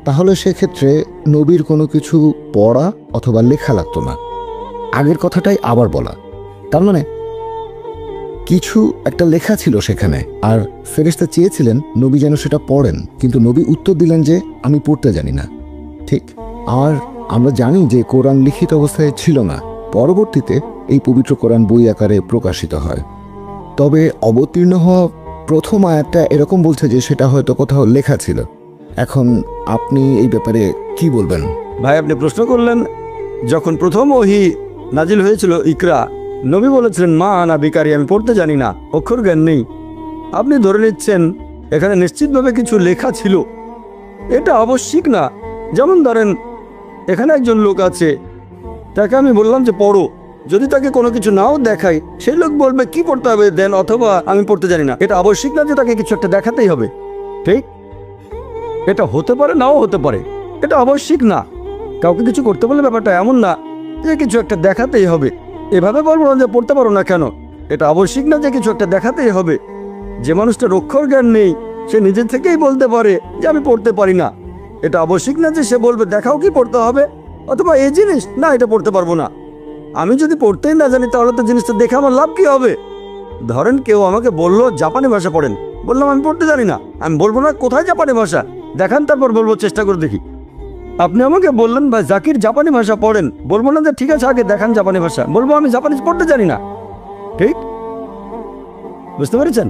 তাহলে সেক্ষেত্রে নবীর কোনো কিছু পড়া অথবা লেখা লাগতো না। আগের কথাটাই আবার বলা, তার মানে কিছু একটা লেখা ছিল সেখানে, আর ফেরেশতা চেয়েছিলেন নবী যেন সেটা পড়েন, কিন্তু নবী উত্তর দিলেন যে আমি পড়তে জানি না। ঠিক, আর আমরা জানি যে কোরআন লিখিত অবস্থায় ছিল না, পরবর্তীতে এই পবিত্র কোরআন বই আকারে প্রকাশিত হয়। তবে অবতীর্ণ হওয়া প্রথম আয়াতটা এরকম বলছে যে সেটা হয়তো কোথাও লেখা ছিল। এখন আপনি এই ব্যাপারে কি বলবেন? ভাই আপনি প্রশ্ন করলেন, যখন প্রথম ওহী নাজিল হয়েছিল ইকরা, নবী বলেছিলেন মা আনা বিকারি, আমি পড়তে জানি না, অক্ষর জ্ঞান নেই। আপনি ধরে নিচ্ছেন এখানে নিশ্চিতভাবে কিছু লেখা ছিল, এটা আবশ্যিক না। যেমন ধরেন এখানে একজন লোক আছে, তাকে আমি বললাম যে পড়ো, যদি তাকে কোনো কিছু নাও দেখাই সেই লোক বলবে কি পড়তে হবে দেন, অথবা আমি পড়তে জানি না। এটা আবশ্যিক না যে তাকে কিছু একটা দেখাতেই হবে, ঠিক? এটা হতে পারে নাও হতে পারে, এটা আবশ্যিক না। কাউকে কিছু করতে বললে ব্যাপারটা এমন না যে কিছু একটা দেখাতেই হবে। এভাবে বলবো না যে পড়তে পারো না কেন, এটা আবশ্যিক না যে কিছু একটা দেখাতেই হবে। যে মানুষটার অক্ষর জ্ঞান নেই সে নিজে থেকেই বলতে পারে যে আমি পড়তে পারি না। এটা আবশ্যিক না যে সে বলবে দেখাও কি পড়তে হবে, অথবা এই জিনিস না এটা পড়তে পারবো না। আমি যদি পড়তেই না জানি তাহলে তো জিনিসটা দেখে আমার লাভ কি হবে? ধরেন কেউ আমাকে বললো জাপানি ভাষা পড়েন, বললাম আমি পড়তে জানি না, আমি বলবো না কোথায় জাপানি ভাষা দেখান, তারপর বলবো চেষ্টা করে দেখি। আপনি আমাকে বললেন ভাই জাকির জাপানি ভাষা পড়েন, বলবো না যে ঠিক আছে আগে দেখান জাপানি ভাষা, বলবো আমি জাপানিজ পড়তে জানি না। ঠিক বুঝতে পেরেছেন?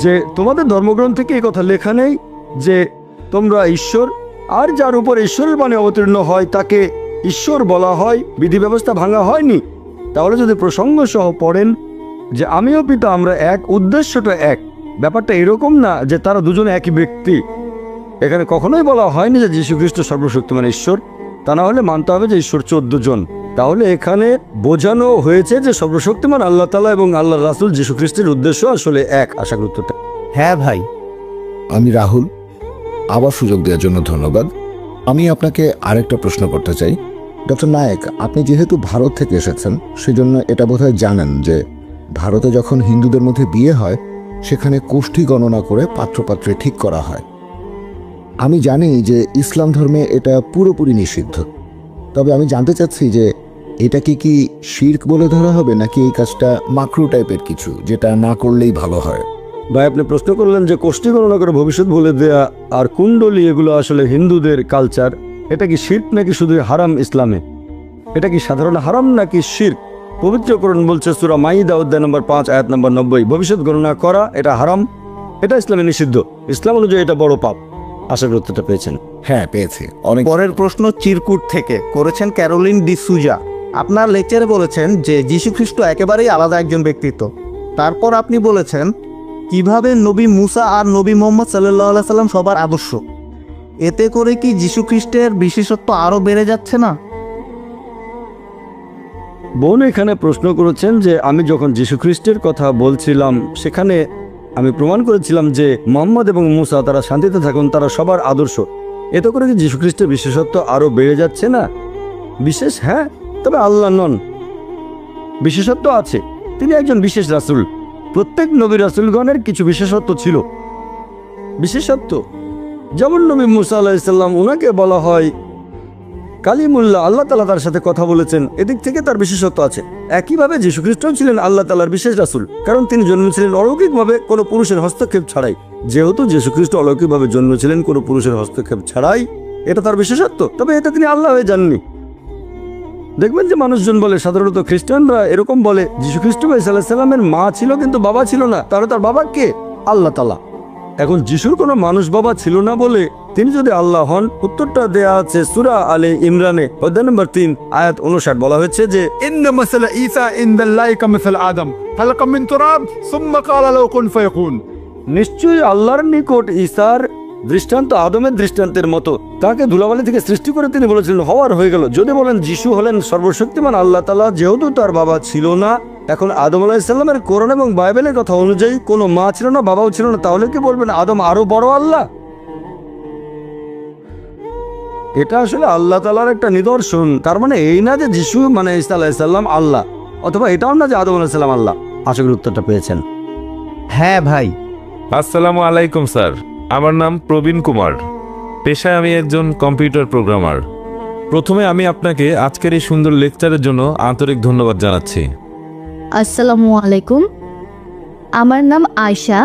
যে তোমাদের ধর্মগ্রন্থে কি এই কথা লেখা নেই যে তোমরা ঈশ্বর, আর যার উপর ঈশ্বরের বাণী অবতীর্ণ হয় তাকে ঈশ্বর বলা হয়, বিধি ব্যবস্থা ভাঙা হয়নি? তাহলে যদি প্রসঙ্গ সহ পড়েন যে আমিও পিতা আমরা এক, উদ্দেশ্যটা এক, ব্যাপারটা এরকম না যে তারা দুজনে একই ব্যক্তি। এখানে কখনোই বলা হয়নি যে যীশুখ্রিস্ট সর্বশক্তিমান ঈশ্বর, তা না হলে মানতে হবে যে ঈশ্বর 14 জন। তাহলে এখানে বোঝানো হয়েছে যে সর্বশক্তিমান আল্লাহ তাআলা এবং আল্লাহ রাসূল যীশুখ্রিস্টের উদ্দেশ্য আসলে এক। আশা করি উত্তরটা। হ্যাঁ ভাই। আমি রাহুল, আবার সুযোগ দেওয়ার জন্য ধন্যবাদ। আমি আপনাকে আরেকটা প্রশ্ন করতে চাই। ডক্টর নায়েক, আপনি যেহেতু ভারত থেকে এসেছেন সেজন্য এটা বোধহয় জানেন যে ভারতে যখন হিন্দুদের মধ্যে বিয়ে হয় সেখানে কোষ্ঠী গণনা করে পাত্রপাত্রে ঠিক করা হয়। আমি জানি যে ইসলাম ধর্মে এটা পুরোপুরি নিষিদ্ধ, তবে আমি জানতে চাচ্ছি যে এটা কি শিরক বলে ধরা হবে, নাকি এই কাজটা মাকরু টাইপের কিছু যেটা না করলেই ভালো হয়? ভাই আপনি প্রশ্ন করলেন যে কোষ্ঠী গণনা করে ভবিষ্যৎ বলে দেয়া আর কুণ্ডলী এগুলো আসলে হিন্দুদের কালচার, এটা কি শিরক নাকি শুধু হারাম ইসলামে? এটা কি সাধারণ হারাম নাকি শিরক? পবিত্রকরণ বলছে সূরা মাইদা অধ্যায় নম্বর 5 আয়াত নম্বর 90, ভবিষ্যৎ গণনা করা এটা হারাম, এটা ইসলামে নিষিদ্ধ। ইসলাম অনুযায়ী এটা বড় পাপ। আশা করি উত্তরটা পেয়েছেন। হ্যাঁ পেয়েছি। অনেক পরের প্রশ্ন চিরকুট থেকে করেছেন ক্যারোলিন ডি সুজা। আপনার লেকচারে বলেছেন যে যীশুখ্রিস্ট একেবারেই আলাদা একজন ব্যক্তিত্ব। তারপর আপনি বলেছেন কিভাবে নবী মুসা আর নবী মোহাম্মদ সাল্লাল্লাহু আলাইহি সাল্লাম সবার আদর্শ। এতে করে কি যীশুখ্রিস্টের বিশেষত্ব আরও বেড়ে যাচ্ছে না? বোন এখানে প্রশ্ন করেছেন যে আমি যখন যীশুখ্রিস্টের কথা বলছিলাম সেখানে আমি প্রমাণ করেছিলাম যে মোহাম্মদ এবং মুসা তারা শান্তিতে থাকুন, তারা সবার আদর্শ। এতে করে কি যীশুখ্রিস্টের বিশেষত্ব আরও বেড়ে যাচ্ছে না? বিশেষ হ্যাঁ, তবে আল্লাহ নন। বিশেষত্ব আছে, তিনি একজন বিশেষ রাসূল। প্রত্যেক নবী রাসূলগণের কিছু বিশেষত্ব ছিল। বিশেষত্ব যেমন নবী মুসা আলাইহিস সালাম, ওনাকে বলা হয় কালিমুল্লাহ, আল্লাহ তাআলা তার সাথে কথা বলেছেন, এদিক থেকে তার বিশেষত্ব আছে। একইভাবে যীশুখ্রিস্ট ছিলেন আল্লাহ তাআলার বিশেষ রাসূল, কারণ তিনি জন্মেছিলেন অলৌকিকভাবে কোনো পুরুষের হস্তক্ষেপ ছাড়াই। যেহেতু যীশুখ্রিস্ট অলৌকিকভাবে জন্মেছিলেন কোনো পুরুষের হস্তক্ষেপ ছাড়াই, এটা তার বিশেষত্ব। তবে এটা তিনি আল্লাহ হয়ে যাননি। দেখবেন যে মানুষজন বলে, সাধারণত খ্রিস্টানরা এরকম বলে, যীশুখ্রিস্ট আলাইহিস সালামের মা ছিল কিন্তু বাবা ছিল না, তাহলে তার বাবা কে? আল্লাহ তাআলা। এখন যিশুর কোনো মানুষ বাবা ছিল না বলে তিনি যদি আল্লাহ হন, উত্তরটা দেয়া আছে সূরা আলে ইমরানে অধ্যায় নম্বর 3 আয়াত 59। বলা হয়েছে যে إن مثل عيسى عند الله كمثل آدم خلق من تراب ثم قال له كن فيكون। নিশ্চয়ই আল্লাহর নিকট ঈসার দৃষ্টান্ত আদমের দৃষ্টান্তের মতো, তাকে ধুলাবালি থেকে সৃষ্টি করে তিনি বলেছিলেন হওয়ার হয়ে গেল। যদি বলেন যিশু হলেন সর্বশক্তিমান আল্লাহ তাআলা, যেহেতু তার বাবা ছিল না, এখন আদম আলাইহিস সালামের কোরআন এবং বাইবেলের কথা অনুযায়ী কোনো মা ছিল না, বাবাও ছিল না, তাহলে কি বলবেন আদম আরো বড় আল্লাহ? এটা আসলে আল্লাহ তাআলার একটা নিদর্শন। তার মানে এই না যে যিশু মানে ঈসা আলাইহিস সালাম আল্লাহ, অথবা এটাও না যে আদম আলাইহিস সালাম আল্লাহ। আশা করি উত্তরটা পেয়েছেন। হ্যাঁ ভাই। আসসালামু আলাইকুম স্যার, আমার নাম প্রবীণ কুমার, পেশায় আমি একজন কম্পিউটার প্রোগ্রামার। প্রথমে আমি আপনাকে আজকের এই সুন্দর লেকচারের জন্য আন্তরিক ধন্যবাদ জানাচ্ছি। আসসালামু আলাইকুম, আমার নাম আয়শা,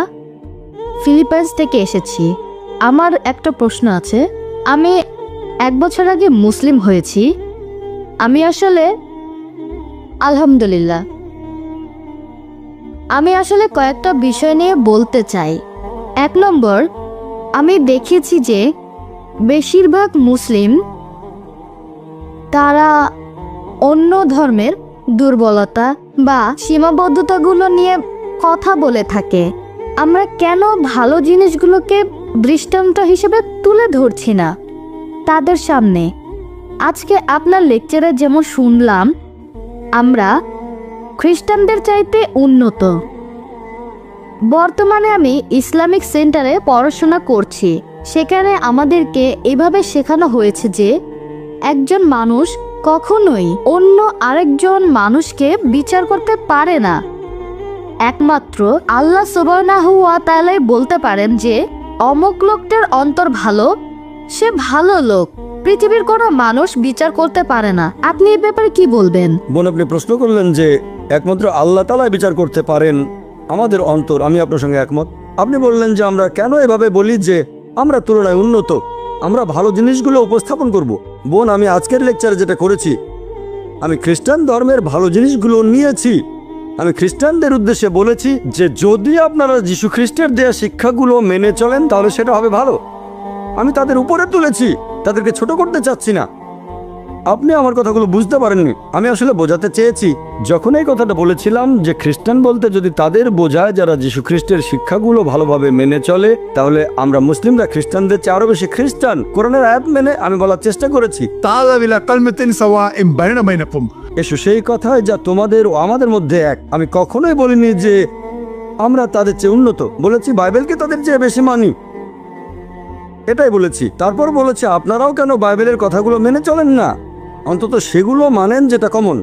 ফিলিপাইন্স থেকে এসেছি। আমার একটা প্রশ্ন আছে। আমি 1 বছর আগে মুসলিম হয়েছি। আমি আসলে আলহামদুলিল্লাহ আমি আসলে কয়েকটা বিষয় নিয়ে বলতে চাই। 1 নম্বর, আমি দেখেছি যে বেশিরভাগ মুসলিম তারা অন্য ধর্মের দুর্বলতা বা সীমাবদ্ধতাগুলো নিয়ে কথা বলে থাকে। আমরা কেন ভালো জিনিসগুলোকে দৃষ্টান্ত হিসেবে তুলে ধরছি না তাদের সামনে? আজকে আপনার লেকচারে যেমন শুনলাম, আমরা খ্রিস্টানদের চাইতে উন্নত। বর্তমানে আমি ইসলামিক সেন্টারে পড়াশোনা করছি। সেখানে আমাদেরকে এভাবে শেখানো হয়েছে যে একজন মানুষ কখনোই অন্য আরেকজন মানুষকে বিচার করতে পারে না। একমাত্র আল্লাহ সুবহানাহু ওয়া তাআলাই বলতে পারেন যে অমুক লোকটার অন্তর ভালো, সে ভালো লোক। পৃথিবীর কোনো মানুষ বিচার করতে পারে না। আপনি এই ব্যাপারে কি বলবেন? বোন, আপনি প্রশ্ন করলেন যে একমাত্র আল্লাহ তাআলাই বিচার করতে পারেন আমাদের অন্তর। আমি আপনার সঙ্গে একমত। আপনি বললেন যে আমরা কেন এভাবে বলি যে আমরা তুলনায় উন্নত, আমরা ভালো জিনিসগুলো উপস্থাপন করব। বোন, আমি আজকের লেকচারে যেটা করেছি, আমি খ্রিস্টান ধর্মের ভালো জিনিসগুলো নিয়েছি। আমি খ্রিস্টানদের উদ্দেশ্যে বলেছি যে যদি আপনারা যীশু খ্রিস্টের দেয়া শিক্ষাগুলো মেনে চলেন তাহলে সেটা হবে ভালো। আমি তাদের উপরে তুলেছি, তাদেরকে ছোট করতে চাচ্ছি না। আপনি আমার কথাগুলো বুঝতে পারেননি। আমি আসলে বোঝাতে চেয়েছি, যখন এই কথাটা বলেছিলাম যে খ্রিস্টান বলতে যদি তাদের বোঝায় যারা যীশু খ্রিস্টের শিক্ষাগুলো ভালোভাবে মেনে চলে, তাহলে আমরা মুসলিমরা খ্রিস্টানদের চেয়ে আরো বেশি খ্রিস্টান। কোরআনের আয়াত মেনে আমি বলার চেষ্টা করেছি, تعالوا إلى كلمة سواء بيننا وبينكم. এসো সেই কথায় যা তোমাদের ও আমাদের মধ্যে এক। আমি কখনোই বলিনি যে আমরা তাদের চেয়ে উন্নত, বলেছি বাইবেলকে তাদের চেয়ে বেশি মানি, এটাই বলেছি। তারপর বলেছি আপনারাও কেন বাইবেলের কথাগুলো মেনে চলেন না, অন্তত সেগুলো মানেন যেটা কমন।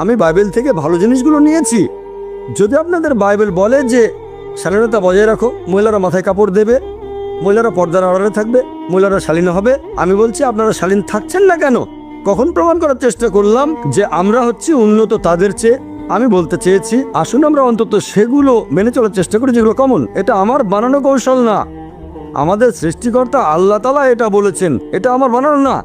আমি বাইবেল থেকে ভালো জিনিসগুলো নিয়েছি। যদি আপনাদের বাইবেল বলে যে শালীনতা বজায় রাখো, মহিলারা মাথায় কাপড় দেবে, মহিলারা পর্দার আড়ালে থাকবে, মহিলারা শালীন হবে, আমি বলছি আপনারা শালীন থাকছেন না কেন? কখন প্রমাণ করার চেষ্টা করলাম যে আমরা হচ্ছি উন্নত তাদের চেয়ে? আমি বলতে চেয়েছি আসুন আমরা অন্তত সেগুলো মেনে চলার চেষ্টা করি যেগুলো কমন। এটা আমার বানানো কৌশল না, আমাদের সৃষ্টিকর্তা আল্লাহ তাআলা এটা বলেছেন, এটা আমার বানানো না।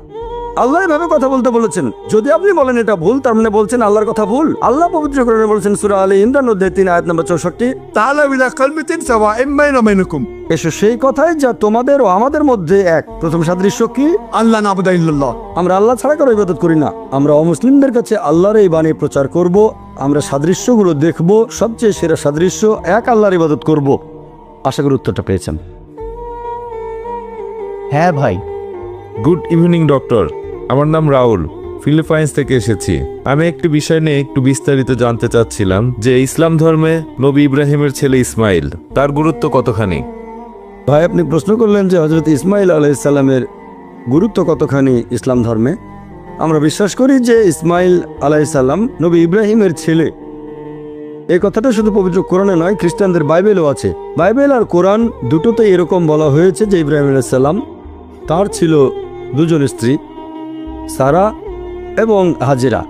আল্লাহ এভাবে কথা বলতে বলেছেন। যদি আপনি বলেন এটা ভুল, তার মানে বলছেন আল্লাহর কথা ভুল। আল্লাহ পবিত্র কোরআনে বলেছেন সূরা আলে ইমরান অধ্যায় 3 আয়াত নম্বর 64, تعالوا إلى كلمة سواء بيننا وبينكم. এসো সেই কথায় যা তোমাদের ও আমাদের মধ্যে এক। প্রথম সাদৃশ্য কি? أن لا نعبد إلا الله. আমরা আল্লাহ ছাড়া কারো ইবাদত করি না। আমরা অমুসলিমদের কাছে আল্লাহর এই বাণী প্রচার করব। আমরা সাদৃশ্যগুলো দেখব, সবচেয়ে সেরা সাদৃশ্য এক আল্লাহর ইবাদত করব। আশা করি উত্তরটা পেয়েছেন। হ্যাঁ ভাই। গুড ইভিনিং ডক্টর, আমার নাম রাহুল, ফিলিপাইন্স থেকে এসেছি। আমি একটি বিষয় নিয়ে একটু বিস্তারিত জানতে চাচ্ছিলাম যে ইসলাম ধর্মে নবী ইব্রাহিমের ছেলে ইসমাইল, তার গুরুত্ব কতখানি? ভাই, আপনি প্রশ্ন করলেন যে হযরত ইসমাইল আলাইহিস সালামের গুরুত্ব কতখানি ইসলাম ধর্মে। আমরা বিশ্বাস করি যে ইসমাইল আলাইহিস সালাম নবী ইব্রাহিমের ছেলে। এই কথাটা শুধু পবিত্র কোরআনে নয়, খ্রিস্টানদের বাইবেলও আছে। বাইবেল আর কোরআন দুটোতেই এরকম বলা হয়েছে যে ইব্রাহিম আলাইহিস সালাম তার ছিল দুজন স্ত্রী, সারা এবং হাজেরা।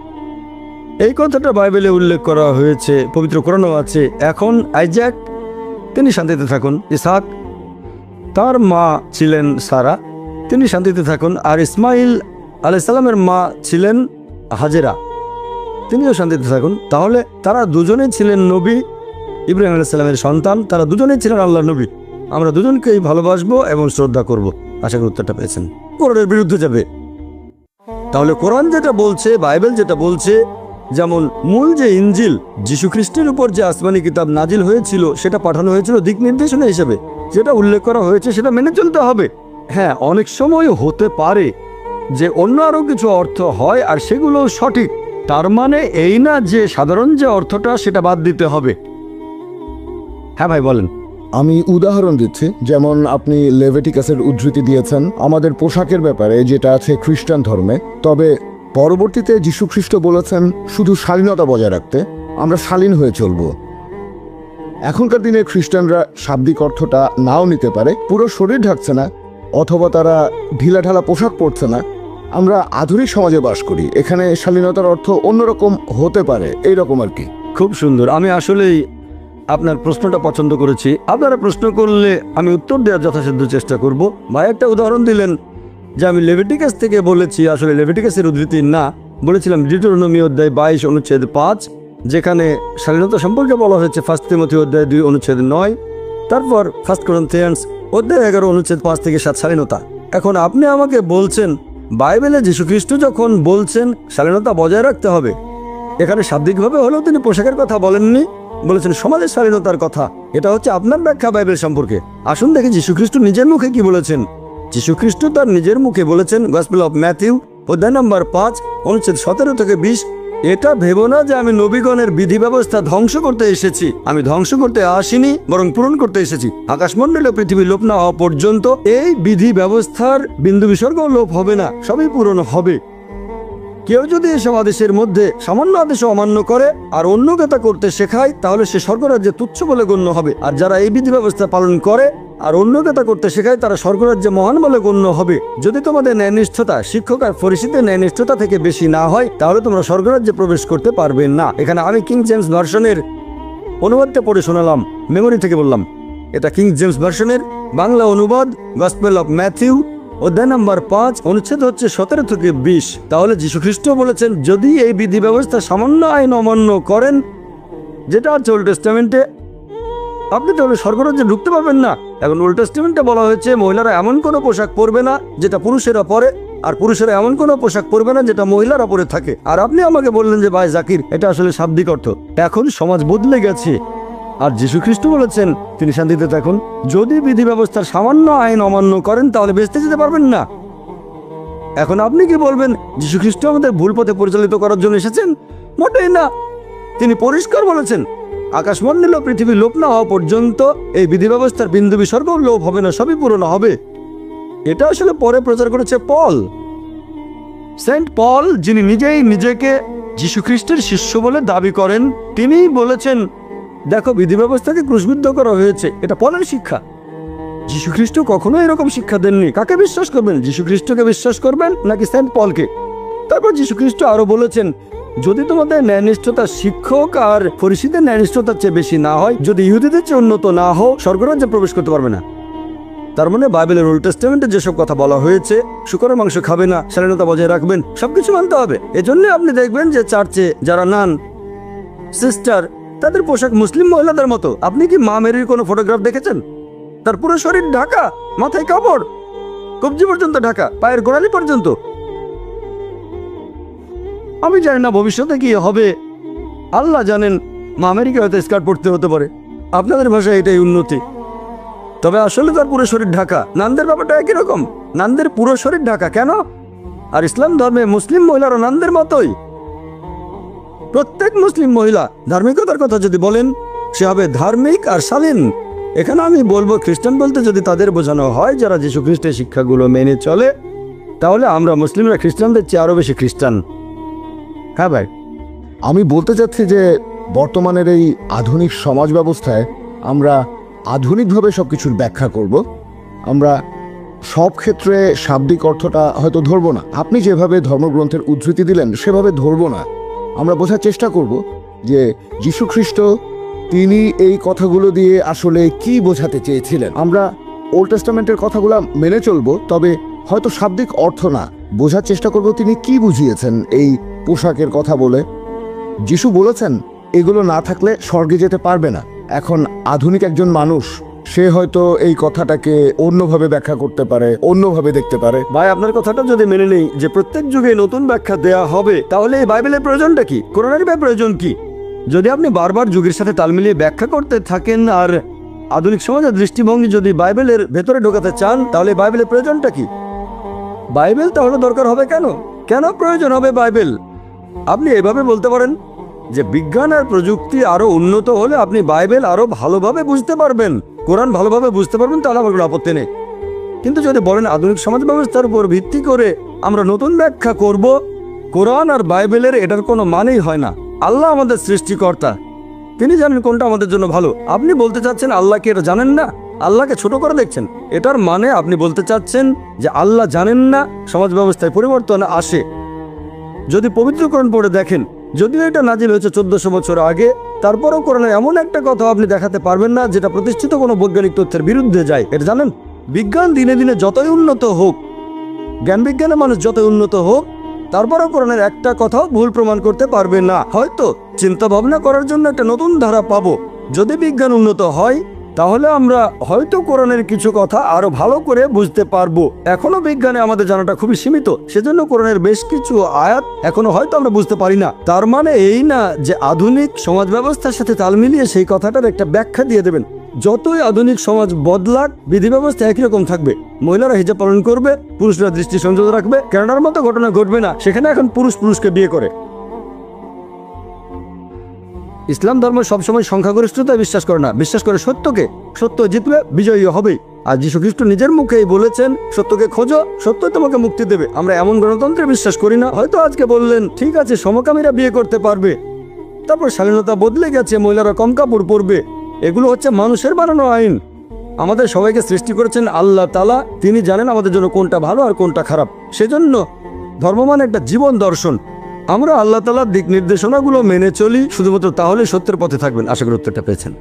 এই কথাটা বাইবেলে উল্লেখ করা হয়েছে, পবিত্র কোরআনও আছে। এখন আইজাক, তিনি শান্তিতে থাকুন। ইসহাক, তার মা ছিলেন সারা, তিনি শান্তিতে থাকুন। আর ইসমাইল আলাইহিস সালামের মা ছিলেন হাজেরা, তিনিও শান্তিতে থাকুন। তাহলে তারা দুজনেই ছিলেন নবী, ইব্রাহিম আলাইহিস সালামের সন্তান। তারা দুজনেই ছিলেন আল্লাহর নবী। আমরা দুজনকেই ভালোবাসবো এবং শ্রদ্ধা করব। আশা করি উত্তরটা পেয়েছেন। কোরআনের বিরুদ্ধে যাবে, তাহলে কোরআন যেটা বলছে, বাইবেল যেটা বলছে, যেমন মূল যে ইনজিল, যীশু খ্রিস্টের উপর যে আসমানি কিতাব নাজিল হয়েছিল, সেটা পাঠানো হয়েছিল দিক নির্দেশনা হিসেবে। যেটা উল্লেখ করা হয়েছে সেটা মেনে চলতে হবে। হ্যাঁ, অনেক সময় হতে পারে যে অন্য আরও কিছু অর্থ হয় আর সেগুলো সঠিক, তার মানে এই না যে সাধারণ যে অর্থটা সেটা বাদ দিতে হবে। হ্যাঁ ভাই, বলেন। আমি উদাহরণ দিচ্ছি, যেমন আপনি লেভিটিকাসের উদ্ধৃতি দিয়েছেন আমাদের পোশাকের ব্যাপারে, যেটা আছে খ্রিস্টান ধর্মে। তবে পরবর্তীতে যীশুখ্রিস্ট বলেছেন শুধু শালীনতা বজায় রাখতে, আমরা শালীন হয়ে চলব। এখনকার দিনে খ্রিস্টানরা শাব্দিক অর্থটা নাও নিতে পারে, পুরো শরীর ঢাকছে না, অথবা তারা ঢিলাঢালা পোশাক পরছে না। আমরা আধুনিক সমাজে বাস করি, এখানে শালীনতার অর্থ অন্যরকম হতে পারে, এইরকম আর কি। খুব সুন্দর। আমি আসলেই আপনার প্রশ্নটা পছন্দ করেছি। আপনারা প্রশ্ন করলে আমি উত্তর দেওয়ার যথাসাধ্য চেষ্টা করব। ভাই একটা উদাহরণ দিলেন যে আমি লেভিটিকাস থেকে বলেছি, আসলে লেভিটিকাসের উদ্ধৃতি না, বলেছিলাম ডিউটেরোনমি অধ্যায় 22 অনুচ্ছেদ 5, যেখানে স্বাধীনতা সম্পর্কে বলা হয়েছে 1 তিমথি অধ্যায় 2 অনুচ্ছেদ 9, তারপর 1 করিন্থিয়ান্স অধ্যায় 11 অনুচ্ছেদ 5 থেকে 7 স্বাধীনতা। এখন আপনি আমাকে বলছেন বাইবেলে যীশুখ্রিস্ট যখন বলছেন স্বাধীনতা বজায় রাখতে হবে, এখানে শাব্দিকভাবে হলেও তিনি পোশাকের কথা বলেননি, বলেছেন সমাজের স্বাধীনতার কথা। এটা হচ্ছে আপনার ব্যাখ্যা বাইবেল সম্পর্কে। আসুন দেখি যীশুখ্রিস্ট নিজের মুখে কি বলেছেন। যীশুখ্রিস্ট তার নিজের মুখে বলেছেন, গসপেল অফ ম্যাথিউ অধ্যায় নম্বর 5 অনুচ্ছেদ 17 থেকে 20, এটা ভেবো না যে আমি নবীগণের বিধি ব্যবস্থা ধ্বংস করতে এসেছি। আমি ধ্বংস করতে আসিনি, বরং পূরণ করতে এসেছি। আকাশমণ্ডলে পৃথিবী লোপ না হওয়া পর্যন্ত এই বিধি ব্যবস্থার বিন্দু বিসর্গ লোপ হবে না, সবই পূরণ হবে। কেউ যদি এসব আদেশের মধ্যে সামান্য আদেশ অমান্য করে আর অন্যকে তা করতে শেখায়, তাহলে সে স্বর্গরাজ্যে তুচ্ছ বলে গণ্য হবে। আর যারা এই বিধি ব্যবস্থা পালন করে আর অন্যকে তা করতে শেখায়, তারা স্বর্গরাজ্যে মহান বলে গণ্য হবে। যদি তোমাদের ন্যায়নিষ্ঠতা শিক্ষক আর ফরিসীদের ন্যায়নিষ্ঠতা থেকে বেশি না হয়, তাহলে তোমরা স্বর্গরাজ্যে প্রবেশ করতে পারবে না। এখানে আমি কিং জেমস ভার্সনের অনুবাদটা পড়ে শোনালাম, মেমোরি থেকে বললাম। এটা কিং জেমস ভার্সনের বাংলা অনুবাদ, গসপেল অফ ম্যাথিউ অধ্যায় নম্বর 5 অনুচ্ছেদ হচ্ছে 17 থেকে 20। তাহলে যীশুখ্রিস্ট বলেছেন, যদি এই বিধি ব্যবস্থা সামান্য আইন অমান্য করেন, যেটা আছে ওল্ড টেস্টামেন্টে, আপনি তাহলে স্বর্গরাজ্যে ঢুকতে পারবেন না। এখন ওল্ড টেস্টামেন্টে বলা হয়েছে মহিলারা এমন কোনো পোশাক পরবে না যেটা পুরুষেরা পরে, আর পুরুষেরা এমন কোনো পোশাক পরবে না যেটা মহিলারা পরে থাকে। আর আপনি আমাকে বললেন যে ভাই জাকির, এটা আসলে শাব্দিক অর্থ। এখন সমাজ বদলে গেছে, আর যীশুখ্রিস্ট বলেছেন তিনি শান্তিতে থাকুন। যদি বিধি ব্যবস্থার সামান্য আইন অমান্য করেন, তাহলে বেঁচতে যেতে পারবেন না। এখন আপনি কি বলবেন যীশুখ্রিস্ট আমাদের ভুল পথে পরিচালিত করার জন্য এসেছেন? মোটেই না। তিনি পরিষ্কার বলেছেন, আকাশমণ্ডল ও পৃথিবী লোপ না হওয়া পর্যন্ত এই বিধি ব্যবস্থার বিন্দু বিসর্গ লোপ হবে না, সবই পূরণ হবে। এটা আসলে পরে প্রচার করেছে পল, সেন্ট পল, যিনি নিজেই নিজেকে যীশুখ্রিস্টের শিষ্য বলে দাবি করেন। তিনিই বলেছেন, দেখো বিধি ব্যবস্থাকে ক্রুশবিদ্ধ করা হয়েছে। এটা পলের শিক্ষা। যীশুখ্রিস্ট কখনো এরকম শিক্ষা দেননি। কাকে বিশ্বাস করবেন? যীশুখ্রিস্টকে বিশ্বাস করবেন নাকি সেন্ট পলকে? তারপর যীশুখ্রিস্ট আরো বলেছেন, যদি তোমাদের ন্যায়নিষ্ঠতা শিক্ষক আর ফরিসীদের ন্যায়নিষ্ঠতার চেয়ে বেশি না হয়, যদি ইহুদিদের চেয়ে উন্নত না হও, স্বর্গরাজ্যে প্রবেশ করতে পারবে না। তার মানে বাইবেলের ওল্ড টেস্টামেন্টে যেসব কথা বলা হয়েছে, শুকরের মাংস খাবে না, স্বাধীনতা বজায় রাখবেন, সবকিছু মানতে হবে। এজন্য আপনি দেখবেন যে চার্চে যারা নান সিস্টার, তাদের পোশাক মুসলিম মহিলাদের মতো। আপনি কি মা মেরির কোনো ফটোগ্রাফ দেখেছেন? তার পুরো শরীর ঢাকা, মাথায় কাপড়, কবজি পর্যন্ত ঢাকা, পায়ের গোড়ালি পর্যন্ত। আমি জানি না ভবিষ্যতে কি হবে, আল্লাহ জানেন। মা আমেরিকা হয়তো স্কার্ট পড়তে হতে পারে, আপনাদের ভাষায় এটাই উন্নতি। তবে আসলে তার পুরো শরীর ঢাকা। নানদের ব্যাপারটা একই রকম, নানদের পুরো শরীর ঢাকা। কেন? আর ইসলাম ধর্মে মুসলিম মহিলারা নানদের মতোই। প্রত্যেক মুসলিম মহিলা ধার্মিকতার কথা যদি বলেন, সে হবে ধার্মিক আর শালীন। এখানে আমি বলবো, খ্রিস্টান বলতে যদি তাদের বোঝানো হয় যারা যীশু খ্রিস্টের শিক্ষাগুলো মেনে চলে, তাহলে আমরা মুসলিমরা খ্রিস্টানদের চেয়ে আরো বেশি খ্রিস্টান। হ্যাঁ ভাই, আমি বলতে চাচ্ছি যে বর্তমানের এই আধুনিক সমাজ ব্যবস্থায় আমরা আধুনিকভাবে সব কিছুর ব্যাখ্যা করব। আমরা সব ক্ষেত্রে শাব্দিক অর্থটা হয়তো ধরবো না। আপনি যেভাবে ধর্মগ্রন্থের উদ্ধৃতি দিলেন সেভাবে ধরবো না। আমরা বোঝার চেষ্টা করব যে যীশুখ্রিস্ট তিনি এই কথাগুলো দিয়ে আসলে কি বোঝাতে চেয়েছিলেন। আমরা ওল্ড টেস্টামেন্টের কথাগুলো মেনে চলবো, তবে হয়তো শাব্দিক অর্থ না, বোঝার চেষ্টা করব তিনি কি বুঝিয়েছেন এই পোশাকের কথা বলে। যিশু বলেছেন এগুলো না থাকলে স্বর্গে যেতে পারবে না। এখন আধুনিক একজন মানুষ, সে হয়তো এই কথাটাকে অন্যভাবে ব্যাখ্যা করতে পারে, অন্যভাবে দেখতে পারে। ভাই, আপনার কথাটা যদি মেনে নেই যে প্রত্যেক যুগে নতুন ব্যাখ্যা দেয়া হবে, তাহলে এই বাইবেলের প্রয়োজনটা কি? কোরআনের প্রয়োজন কি? যদি আপনি বারবার যুগের সাথে তাল মিলিয়ে ব্যাখ্যা করতে থাকেন আর আধুনিক সমাজের দৃষ্টিভঙ্গি যদি বাইবেলের ভেতরে ঢোকাতে চান, তাহলে বাইবেলের প্রয়োজনটা কি? বাইবেল তাহলে দরকার হবে কেন? কেন প্রয়োজন হবে বাইবেল? আপনি এভাবে বলতে পারেন যে বিজ্ঞান আর প্রযুক্তি আরো উন্নত হলে আপনি বাইবেল আরো ভালোভাবে বুঝতে পারবেন, কোরআন ভালোভাবে বুঝতে পারবেন, তাহলে আমার কোনো আপত্তি নেই। কিন্তু যদি বলেন আধুনিক সমাজ ব্যবস্থার উপর ভিত্তি করে আমরা নতুন ব্যাখ্যা করব কোরআন আর বাইবেলের, এটার কোনো মানেই হয় না। আল্লাহ আমাদের সৃষ্টিকর্তা, তিনি জানেন কোনটা আমাদের জন্য ভালো। আপনি বলতে চাচ্ছেন আল্লাহকে এটা জানেন না, আল্লাহকে ছোট করে দেখছেন। এটার মানে আপনি বলতে চাচ্ছেন যে আল্লাহ জানেন না সমাজ ব্যবস্থায় পরিবর্তন আসে। যদি পবিত্র কোরআন পড়ে দেখেন, যদিও এটা নাজিল হয়েছে 1400 বছর আগে, তারপরেও কোরআনে এমন একটা কথা আপনি দেখাতে পারবেন না যেটা প্রতিষ্ঠিত কোনো বৈজ্ঞানিক তথ্যের বিরুদ্ধে যায়। এটা জানেন? বিজ্ঞান দিনে দিনে যতই উন্নত হোক, জ্ঞান বিজ্ঞানের মানুষ যতই উন্নত হোক, তারপরেও কোরআনের একটা কথাও ভুল প্রমাণ করতে পারবে না। হয়তো চিন্তা ভাবনা করার জন্য একটা নতুন ধারা পাবো। যদি বিজ্ঞান উন্নত হয় তাহলে আমরা হয়তো কোরআনের কিছু কথা আরো ভালো করে বুঝতে পারবো। এখনো বিজ্ঞানে আমাদের জানাটা খুবই সীমিত, সেজন্য কোরআনের বেশ কিছু আয়াত এখনো হয়তো আমরা বুঝতে পারি না। তার মানে এই না যে আধুনিক সমাজ ব্যবস্থার সাথে তাল মিলিয়ে সেই কথাটার একটা ব্যাখ্যা দিয়ে দেবেন। যতই আধুনিক সমাজ বদলাক, বিধি ব্যবস্থা একই রকম থাকবে। মহিলারা হিজাব পালন করবে, পুরুষরা দৃষ্টি সংযত রাখবে। কানাডার মতো ঘটনা ঘটবে না, সেখানে এখন পুরুষ পুরুষকে বিয়ে করে। ইসলাম ধর্ম সবসময় সংখ্যাগরিষ্ঠতায় বিশ্বাস করে না, বিশ্বাস করে সত্যকে। সত্য জিতবে, বিজয়ী হবেই। আর যীশু খ্রিস্ট নিজের মুখেই বলেছেন, সত্যকে খোঁজো, সত্য তোমাকে মুক্তি দেবে। আমরা এমন গণতন্ত্রে বিশ্বাস করি না। হয়তো আজকে বললেন ঠিক আছে সমকামীরা বিয়ে করতে পারবে, তারপর স্বাধীনতা বদলে গেছে, মহিলারা কম কাপড় পরবে। এগুলো হচ্ছে মানুষের বানানো আইন। আমাদের সবাইকে সৃষ্টি করেছেন আল্লাহ তাআলা, তিনি জানেন আমাদের জন্য কোনটা ভালো আর কোনটা খারাপ। সেজন্য ধর্ম মানে একটা জীবন দর্শন। আমরা আল্লাহ তাআলার দিক নির্দেশনাগুলো মেনে চলি, শুধুমাত্র তাহলে সত্যের পথে থাকবেন। আশা করি উত্তরটা পেয়েছেন।